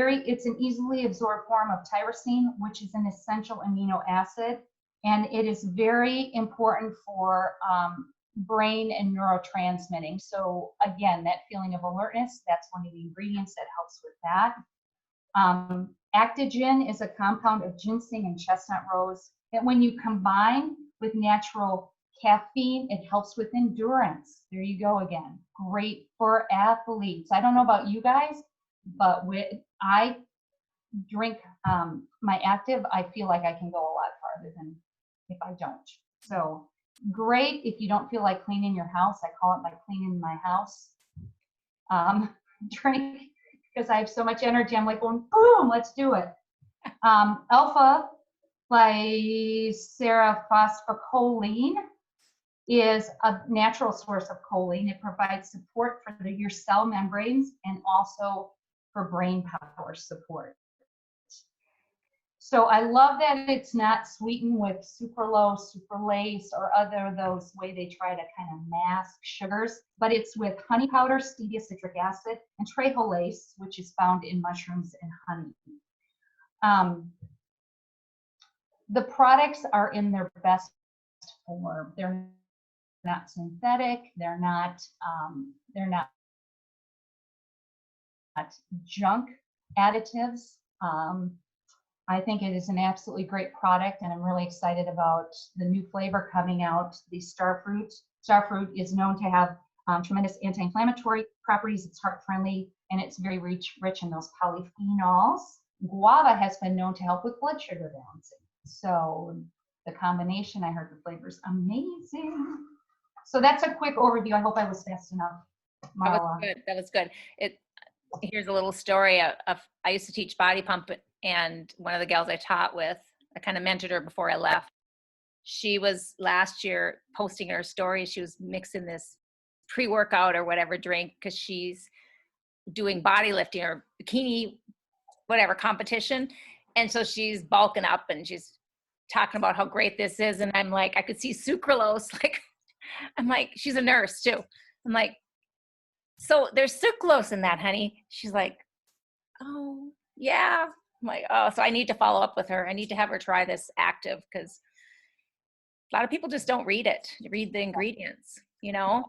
Speaker 7: easily absorbed form of tyrosine, which is an essential amino acid, and it is very important for brain and neurotransmitting. So again, that feeling of alertness, that's one of the ingredients that helps with that. Actogen is a compound of ginseng and chestnut rose that when you combine with natural caffeine, it helps with endurance. There you go again. Great for athletes. I don't know about you guys, but when I drink my Active, I feel like I can go a lot farther than if I don't. So great if you don't feel like cleaning your house. I call it my cleaning my house drink, because I have so much energy. I'm like going, boom, let's do it. Alpha glycerylphosphocholine is a natural source of choline. It provides support for your cell membranes and also for brain power support. So I love that it's not sweetened with sucralose, sucralase, or other those way they try to kind of mask sugars, but it's with honey powder, stevia, citric acid, and trehalase, which is found in mushrooms and honey. the products are in their best form. They're not synthetic. They're not junk additives. I think it is an absolutely great product, and I'm really excited about the new flavor coming out, the Starfruit. Starfruit is known to have tremendous anti-inflammatory properties. It's heart-friendly, and it's very rich in those polyphenols. Guava has been known to help with blood sugar balancing. So the combination, I heard the flavor's amazing. So that's a quick overview. I hope I was fast enough, Marla.
Speaker 2: That was good. Here's a little story of I used to teach body pump, and one of the gals I taught with, I kind of mentored her before I left. She was last year posting her story. She was mixing this pre-workout or whatever drink because she's doing body lifting or bikini, whatever competition. And so she's bulking up and she's talking about how great this is. And I'm like, I could see sucralose. Like, I'm like, she's a nurse too. I'm like, so there's sucralose in that, honey. She's like, oh, yeah. I'm like, oh, so I need to follow up with her. I need to have her try this active because a lot of people just don't read the ingredients, you know?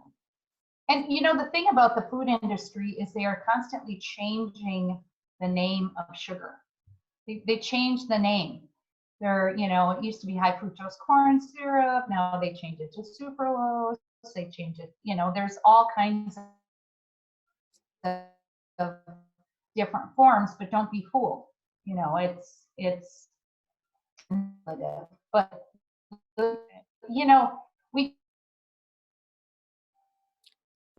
Speaker 7: And you know, the thing about the food industry is they are constantly changing the name of sugar. They change the name. They're, you know, it used to be high fructose corn syrup. Now they change it to sucralose. They change it, you know, there's all kinds of different forms, but don't be fooled. You know, it's but you know, we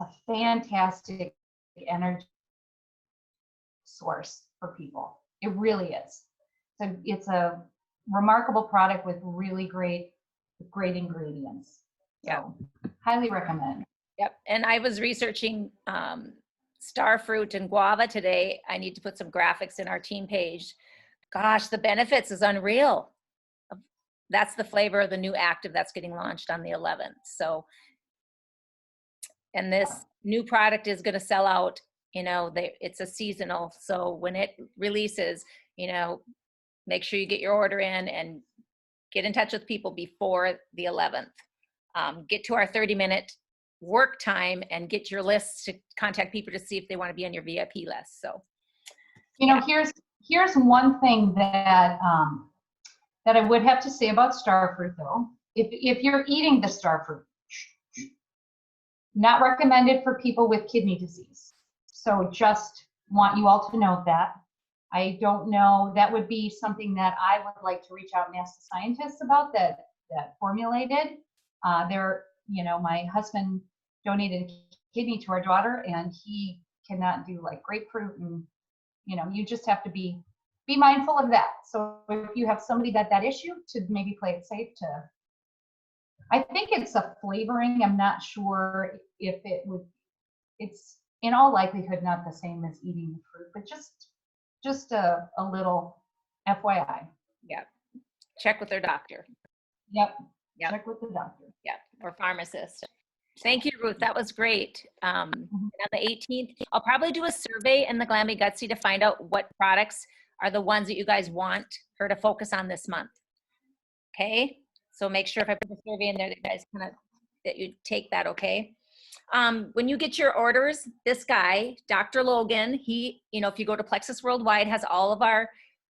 Speaker 7: a fantastic energy source for people. It really is. So it's a remarkable product with really great ingredients.
Speaker 2: Yeah.
Speaker 7: So, highly recommend.
Speaker 2: Yep. And I was researching Starfruit and guava today. I need to put some graphics in our team page. Gosh, the benefits is unreal. That's the flavor of the new active that's getting launched on the 11th. So, and this new product is going to sell out, you know, it's a seasonal. So when it releases, you know, make sure you get your order in and get in touch with people before the 11th. Get to our 30-minute work time and get your lists to contact people to see if they want to be on your VIP list. So,
Speaker 7: you know, here's one thing that that I would have to say about Starfruit though. If you're eating the Starfruit, not recommended for people with kidney disease. So just want you all to know that. I don't know, that would be something that I would like to reach out and ask the scientists about that formulated. You know, my husband donated a kidney to our daughter and he cannot do like grapefruit, and you know, you just have to be mindful of that. So if you have somebody that issue, to maybe play it safe to, I think it's a flavoring. I'm not sure if it's in all likelihood not the same as eating the fruit, but just a little FYI.
Speaker 2: yeah, check with their doctor.
Speaker 7: Yep.
Speaker 2: Yep.
Speaker 7: Check with the doctor.
Speaker 2: Yeah, or pharmacist. Thank you, Ruth. That was great. On the 18th, I'll probably do a survey in the Glammy Gutsy to find out what products are the ones that you guys want her to focus on this month. Okay, so make sure if I put the survey in there that you guys that you take that. Okay. When you get your orders, this guy, Dr. Logan, he, you know, if you go to Plexus Worldwide, has all of our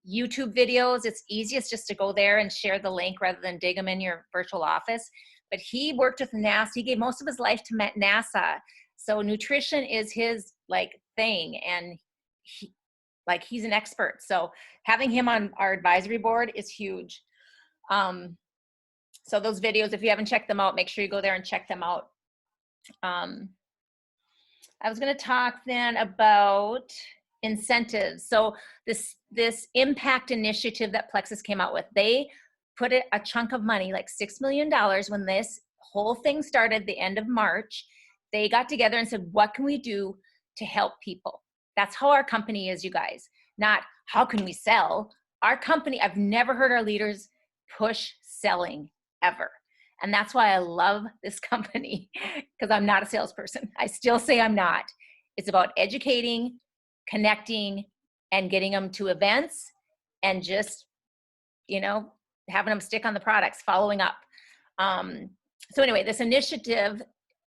Speaker 2: YouTube videos. It's easiest just to go there and share the link rather than dig them in your virtual office. But he worked with NASA. He gave most of his life to NASA. So nutrition is his like thing. And he's an expert. So having him on our advisory board is huge. So those videos, if you haven't checked them out, make sure you go there and check them out. I was going to talk then about incentives. So this impact initiative that Plexus came out with, they put a chunk of money, like $6 million, when this whole thing started the end of March. They got together and said, what can we do to help people? That's how our company is, you guys. Not how can we sell. Our company, I've never heard our leaders push selling ever. And that's why I love this company, because I'm not a salesperson. I still say I'm not. It's about educating, connecting, and getting them to events and just, you know, having them stick on the products, following up. So anyway, this initiative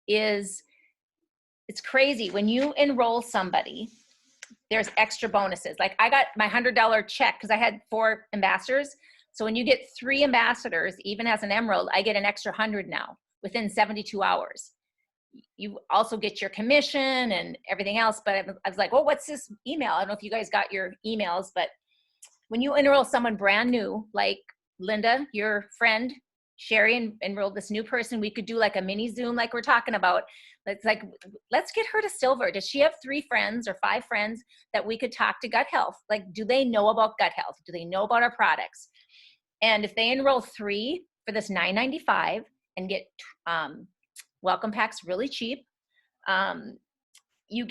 Speaker 2: it's crazy. When you enroll somebody, there's extra bonuses. Like I got my $100 check because I had 4 ambassadors. So when you get 3 ambassadors, even as an Emerald, I get an extra 100 now within 72 hours. You also get your commission and everything else. But I was like, well, what's this email? I don't know if you guys got your emails, but when you enroll someone brand new, like Linda, your friend, Sherry, enrolled this new person, we could do like a mini Zoom like we're talking about. It's like, let's get her to silver. Does she have 3 friends or 5 friends that we could talk to gut health? Like, do they know about gut health? Do they know about our products? And if they enroll 3 for this $9.95 and get welcome packs really cheap, you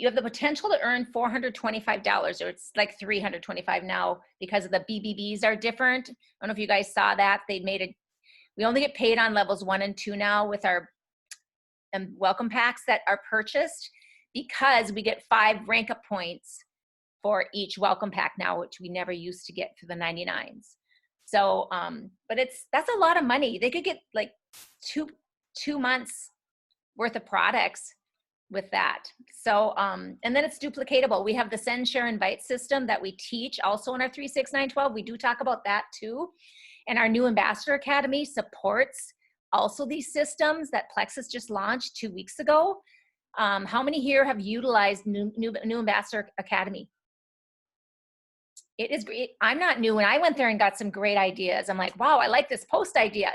Speaker 2: have the potential to earn $425, or it's like $325 now because of the BBBs are different. I don't know if you guys saw that. We only get paid on levels 1 and 2 now with our welcome packs that are purchased, because we get 5 rank up points for each welcome pack now, which we never used to get for the 99s. So, but that's a lot of money. They could get like two months worth of products with that. So, and then it's duplicatable. We have the send, share, invite system that we teach also in our 3, 6, 9, 12. We do talk about that too. And our new Ambassador Academy supports also these systems that Plexus just launched 2 weeks ago. How many here have utilized new Ambassador Academy? It is great. I'm not new, and I went there and got some great ideas. I'm like, wow, I like this post idea.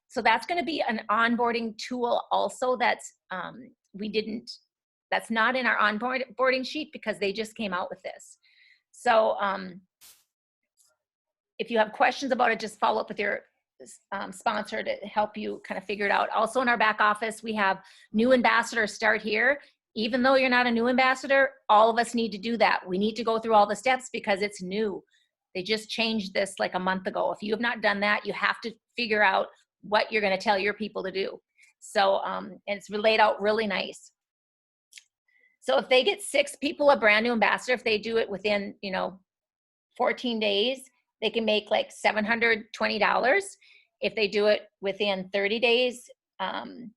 Speaker 2: So that's going to be an onboarding tool also that's that's not in our onboarding sheet because they just came out with this. So if you have questions about it, just follow up with your sponsor to help you kind of figure it out. Also in our back office, we have new ambassadors start here. Even though you're not a new ambassador, all of us need to do that. We need to go through all the steps because it's new. They just changed this like a month ago. If you have not done that, you have to figure out what you're going to tell your people to do. So, and it's laid out really nice. So if they get 6 people a brand new ambassador, if they do it within, 14 days, they can make like $720. If they do it within 30 days, no,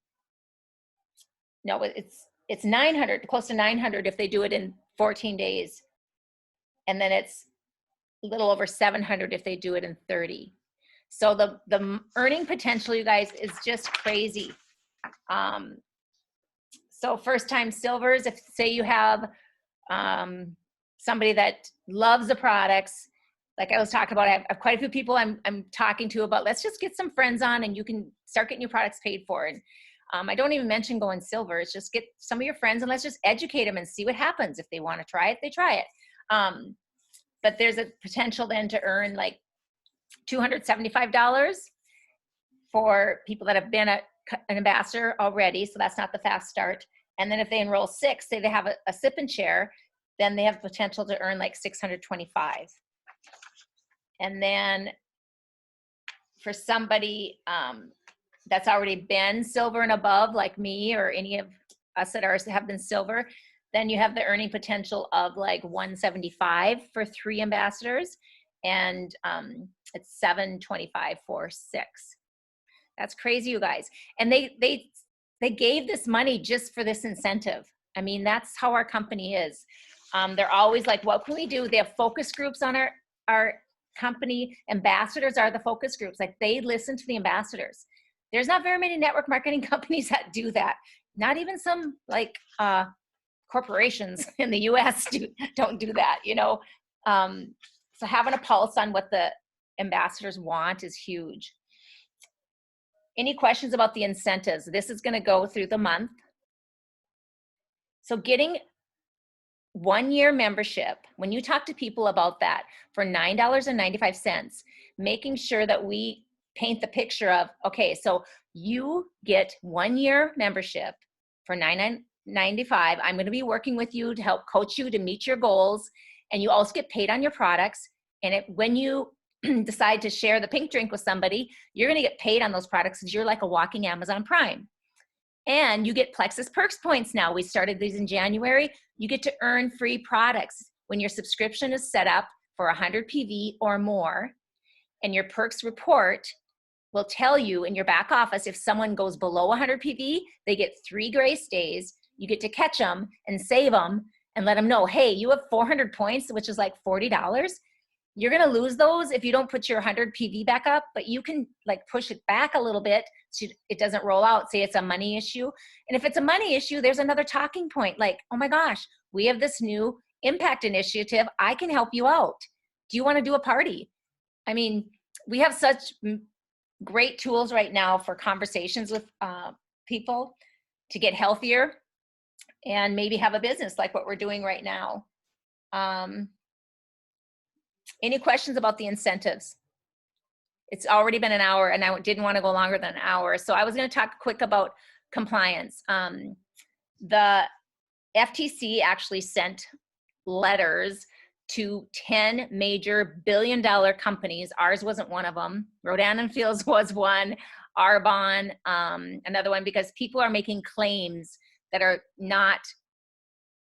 Speaker 2: it's 900, close to 900 if they do it in 14 days. And then it's a little over 700 if they do it in 30. So the earning potential, you guys, is just crazy. So first time silvers, if say you have somebody that loves the products, like I was talking about, I have quite a few people I'm talking to about, let's just get some friends on and you can start getting your products paid for. And I don't even mention going silver. It's just get some of your friends and let's just educate them and see what happens. If they want to try it, they try it. But there's a potential then to earn like $275 for people that have been an ambassador already. So that's not the fast start. And then if they enroll 6, say they have a sip and share, then they have potential to earn like $625. And then for somebody that's already been silver and above, like me or any of us that have been silver, then you have the earning potential of like $175 for 3 ambassadors, and it's $725 for 6. That's crazy, you guys. And they gave this money just for this incentive. I mean, that's how our company is. They're always like, what can we do? They have focus groups on our company. Ambassadors are the focus groups. Like, they listen to the ambassadors. There's not very many network marketing companies that do that. Not even some like corporations in the US don't do that, So having a pulse on what the ambassadors want is huge. Any questions about the incentives? This is going to go through the month. So getting 1-year membership, when you talk to people about that for $9.95, making sure that we paint the picture of, okay, so you get 1-year membership for $9.95. I'm going to be working with you to help coach you to meet your goals. And you also get paid on your products. And when you decide to share the pink drink with somebody, you're going to get paid on those products because you're like a walking Amazon Prime. And you get Plexus Perks points now. We started these in January. You get to earn free products when your subscription is set up for 100 PV or more. And your perks report will tell you in your back office, if someone goes below 100 PV, they get 3 grace days. You get to catch them and save them and let them know, hey, you have 400 points, which is like $40. You're going to lose those if you don't put your 100 PV back up, but you can like push it back a little bit so it doesn't roll out. Say it's a money issue. And if it's a money issue, there's another talking point like, oh my gosh, we have this new impact initiative. I can help you out. Do you want to do a party? I mean, we have such great tools right now for conversations with people to get healthier and maybe have a business like what we're doing right now. Any questions about the incentives? It's already been an hour and I didn't want to go longer than an hour. So I was going to talk quick about compliance. The FTC actually sent letters to 10 major billion-dollar companies. Ours wasn't one of them. Rodan and Fields was one. Arbonne, another one, because people are making claims that are not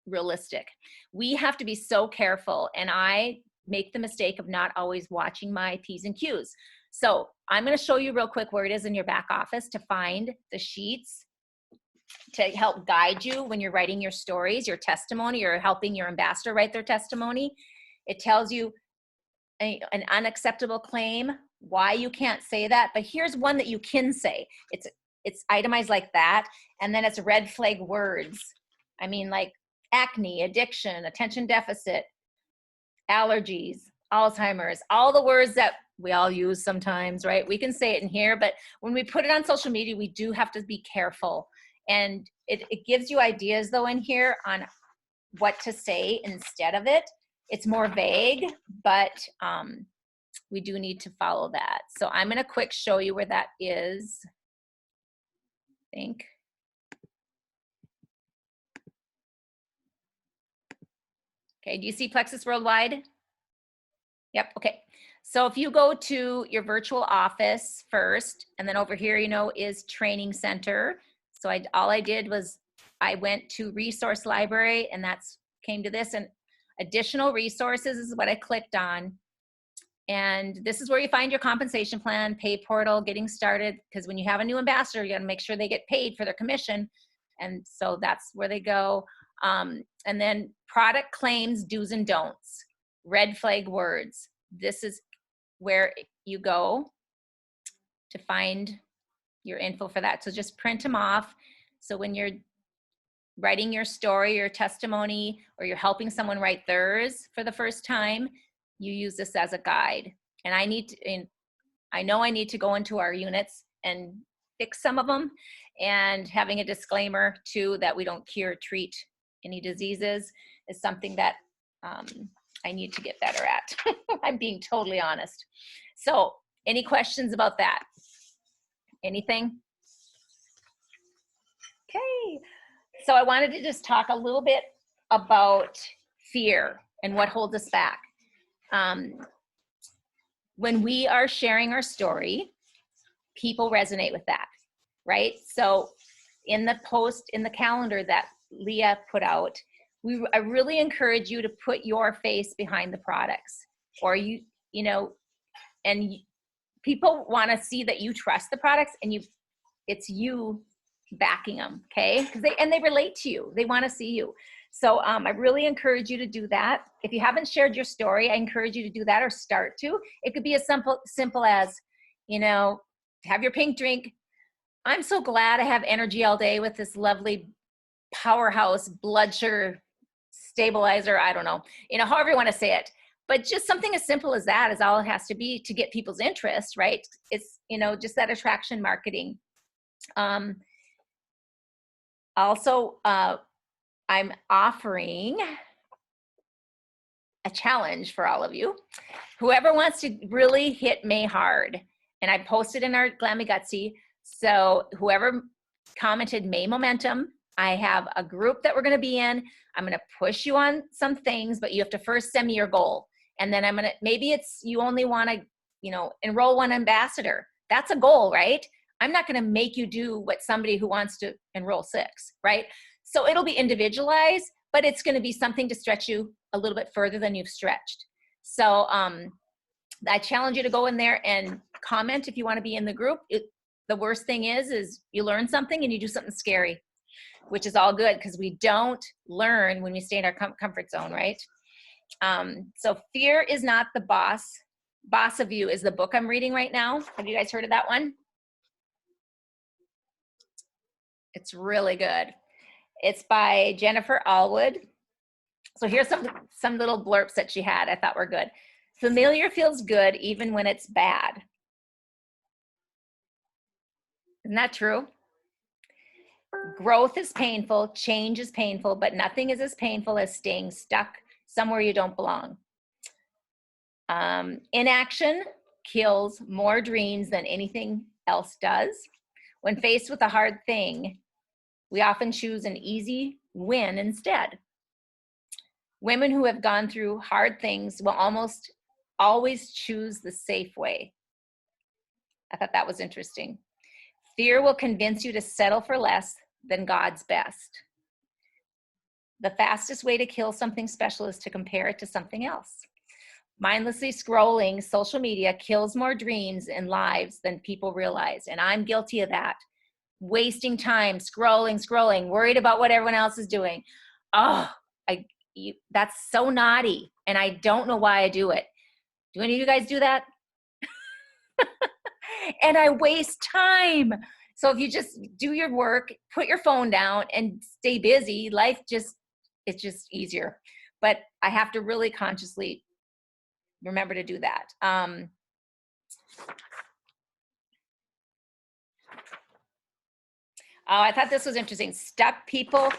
Speaker 2: realistic. We have to be so careful, and I make the mistake of not always watching my P's and Q's. So I'm going to show you real quick where it is in your back office to find the sheets to help guide you when you're writing your stories, your testimony, or helping your ambassador write their testimony. It tells you an unacceptable claim, why you can't say that, but here's one that you can say. It's itemized like that, and then it's red flag words. I mean, like acne, addiction, attention deficit, allergies, Alzheimer's, all the words that we all use sometimes, right? We can say it in here, but when we put it on social media, we do have to be careful. And it gives you ideas though in here on what to say instead of it. It's more vague, but we do need to follow that. So I'm gonna quick show you where that is, I think. Okay, do you see Plexus Worldwide? Yep, okay. So if you go to your virtual office first, and then over here, you know, is Training Center. So all I did was I went to Resource Library, and that's came to this, and additional resources is what I clicked on. And this is where you find your compensation plan, pay portal, getting started, because when you have a new ambassador, you gotta make sure they get paid for their commission. And so that's where they go. And then product claims, do's and don'ts, red flag words. This is where you go to find your info for that. So just print them off. So when you're writing your story or testimony, or you're helping someone write theirs for the first time, you use this as a guide. And I know I need to go into our units and fix some of them, and having a disclaimer too that we don't cure or treat any diseases is something that I need to get better at. I'm being totally honest. So any questions about that? Anything? Okay. So I wanted to just talk a little bit about fear and what holds us back. When we are sharing our story, people resonate with that, right? So in the post, in the calendar that Leah put out, I really encourage you to put your face behind the products, or you know, and people want to see that you trust the products, and it's you backing them, okay? Because they relate to you. They want to see you. So I really encourage you to do that. If you haven't shared your story, I encourage you to do that or start to. It could be as simple as, you know, have your pink drink. I'm so glad I have energy all day with this lovely powerhouse blood sugar stabilizer. I don't know, you know, however you want to say it. But just something as simple as that is all it has to be to get people's interest, right? It's, you know, just that attraction marketing. Also, I'm offering a challenge for all of you. Whoever wants to really hit May hard, and I posted in our Glammy Gutsy, so whoever commented May Momentum, I have a group that we're gonna be in. I'm gonna push you on some things, but you have to first send me your goal. And then maybe it's you only wanna, you know, enroll one ambassador. That's a goal, right? I'm not gonna make you do what somebody who wants to enroll 6, right? So it'll be individualized, but it's gonna be something to stretch you a little bit further than you've stretched. So I challenge you to go in there and comment if you want to be in the group. The worst thing is you learn something and you do something scary, which is all good because we don't learn when we stay in our comfort zone, right? So Fear is Not the Boss. Boss of You is the book I'm reading right now. Have you guys heard of that one? It's really good. It's by Jennifer Allwood. So here's some little blurbs that she had I thought were good. Familiar feels good even when it's bad. Isn't that true? Growth is painful, change is painful, but nothing is as painful as staying stuck somewhere you don't belong. Inaction kills more dreams than anything else does. When faced with a hard thing, we often choose an easy win instead. Women who have gone through hard things will almost always choose the safe way. I thought that was interesting. Fear will convince you to settle for less than God's best. The fastest way to kill something special is to compare it to something else. Mindlessly scrolling social media kills more dreams and lives than people realize, and I'm guilty of that. Wasting time, scrolling, worried about what everyone else is doing. Oh, that's so naughty, and I don't know why I do it. Do any of you guys do that? And I waste time. So if you just do your work, put your phone down and stay busy, it's just easier. But I have to really consciously remember to do that. I thought this was interesting. Stuck people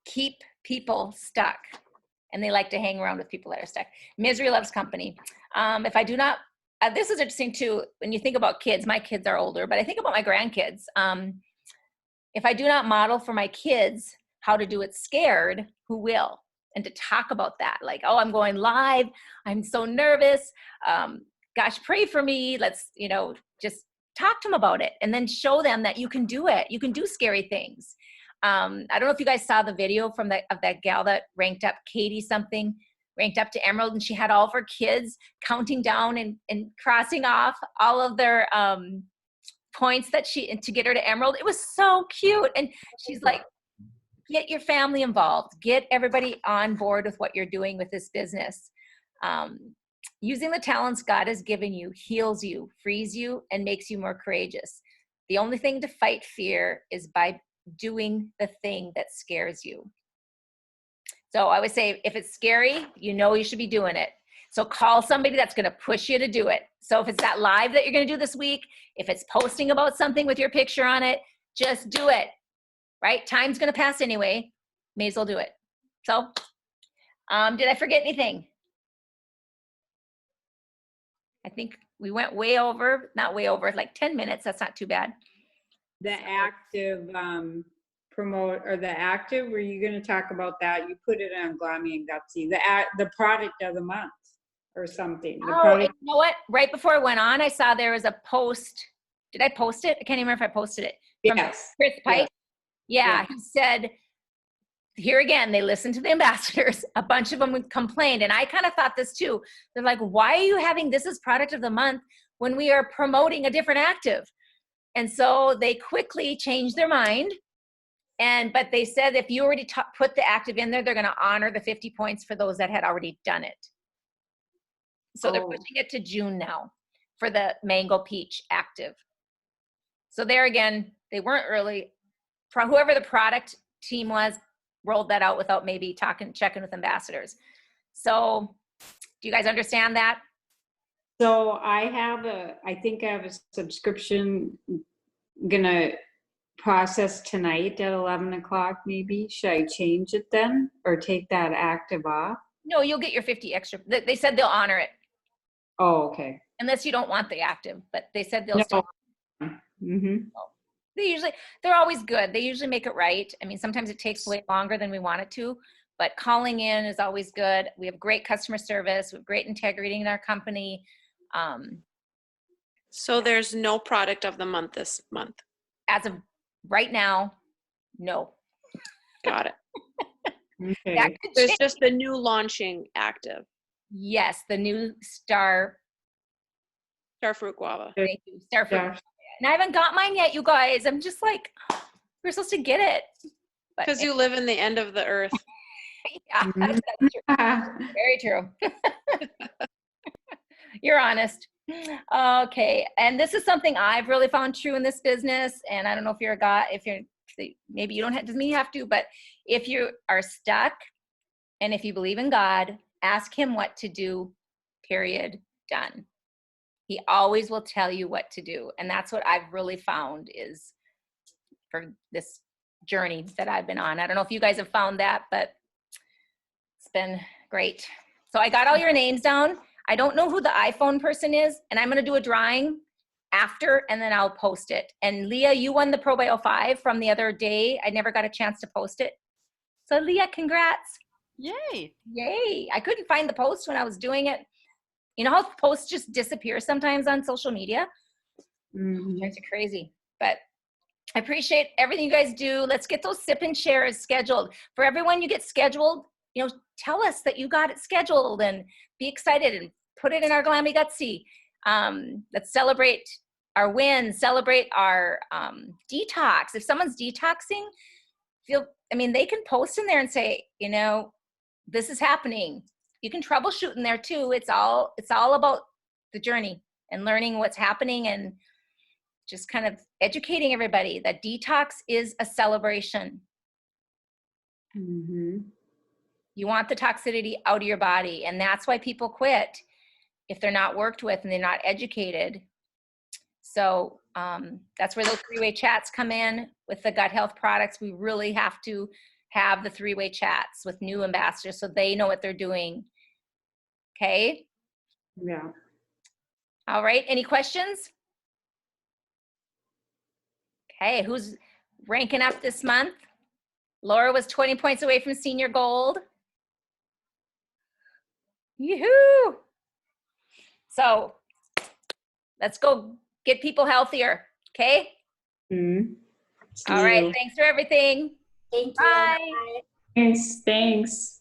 Speaker 2: keep people stuck, and they like to hang around with people that are stuck. Misery loves company. If I do not, this is interesting too, when you think about kids. My kids are older, but I think about my grandkids. If I do not model for my kids how to do it scared, who will? And to talk about that, like, oh, I'm going live, I'm so nervous, gosh, pray for me. Let's, just talk to them about it, and then show them that you can do it. You can do scary things. I don't know if you guys saw the video of that gal that ranked up, Katie something, ranked up to Emerald, and she had all of her kids counting down and crossing off all of their points to get her to Emerald. It was so cute. And she's like, get your family involved, get everybody on board with what you're doing with this business. Using the talents God has given you heals you, frees you, and makes you more courageous. The only thing to fight fear is by doing the thing that scares you. So I would say if it's scary, you should be doing it. So call somebody that's going to push you to do it. So if it's that live that you're going to do this week, if it's posting about something with your picture on it, just do it, right? Time's going to pass anyway. May as well do it. So did I forget anything? I think we went not way over, like 10 minutes. That's not too bad.
Speaker 8: The active promote, or the active, were you going to talk about that? You put it on Glommy and Gutsy, the product of the month or something.
Speaker 2: You know what? Right before I went on, I saw there was a post. Did I post it? I can't even remember if I posted it. From
Speaker 8: Yes.
Speaker 2: Chris Pike.
Speaker 8: Yeah.
Speaker 2: He said, here again, they listened to the ambassadors. A bunch of them complained. And I kind of thought this too. They're like, why are you having this as product of the month when we are promoting a different active? And so they quickly changed their mind. But they said if you already put the active in there, they're going to honor the 50 points for those that had already done it. So they're pushing it to June now for the Mango Peach active. So there again, they weren't really, whoever the product team was, rolled that out without maybe checking with ambassadors. So do you guys understand that?
Speaker 8: So I think I have a subscription gonna process tonight at 11 o'clock maybe. Should I change it then or take that active off?
Speaker 2: No, you'll get your 50 extra. They said they'll honor it.
Speaker 8: Oh, okay.
Speaker 2: Unless you don't want the active, but they said they'll still.
Speaker 8: Mm-hmm.
Speaker 2: They're always good. They usually make it right. I mean, sometimes it takes way longer than we want it to, but calling in is always good. We have great customer service. We have great integrity in our company.
Speaker 9: So there's no product of the month this month?
Speaker 2: As of right now, no.
Speaker 9: Got it.
Speaker 8: Okay.
Speaker 9: There's just the new launching active.
Speaker 2: Yes, the new star
Speaker 9: Starfruit guava.
Speaker 2: Thank you. Starfruit.
Speaker 8: Yeah.
Speaker 2: And I haven't got mine yet, you guys. I'm just like, we're supposed to get it. But
Speaker 9: Because you live in the end of the earth.
Speaker 2: yeah, that's true. Very true. You're honest. Okay. And this is something I've really found true in this business. And I don't know if you're a guy, maybe you don't have, doesn't mean you have to, but if you are stuck and if you believe in God, ask him what to do, period, done. He always will tell you what to do. And that's what I've really found is for this journey that I've been on. I don't know if you guys have found that, but it's been great. So I got all your names down. I don't know who the iPhone person is, and I'm going to do a drawing after, and then I'll post it. And Leah, you won the ProBio 5 from the other day. I never got a chance to post it. So Leah, congrats.
Speaker 5: Yay.
Speaker 2: Yay. I couldn't find the post when I was doing it. You know how posts just disappear sometimes on social media? It's crazy. But I appreciate everything you guys do. Let's get those sip and shares scheduled. For everyone you get scheduled, you know, tell us that you got it scheduled and be excited and put it in our Glammy Gutsy. Let's celebrate our wins, celebrate our detox. If someone's detoxing, they can post in there and say, you know, this is happening. You can troubleshoot in there too. It's all about the journey and learning what's happening and just kind of educating everybody that detox is a celebration. You want the toxicity out of your body, and that's why people quit if they're not worked with and they're not educated. So that's where those three-way chats come in with the gut health products. We really have to have the three-way chats with new ambassadors so they know what they're doing. Okay?
Speaker 8: Yeah.
Speaker 2: All right. Any questions? Okay. Who's ranking up this month? Laura was 20 points away from senior gold. Yoo-hoo! So let's go get people healthier. Okay? All right. Thanks for everything.
Speaker 4: Thank you.
Speaker 2: Bye.
Speaker 4: Bye.
Speaker 8: Thanks.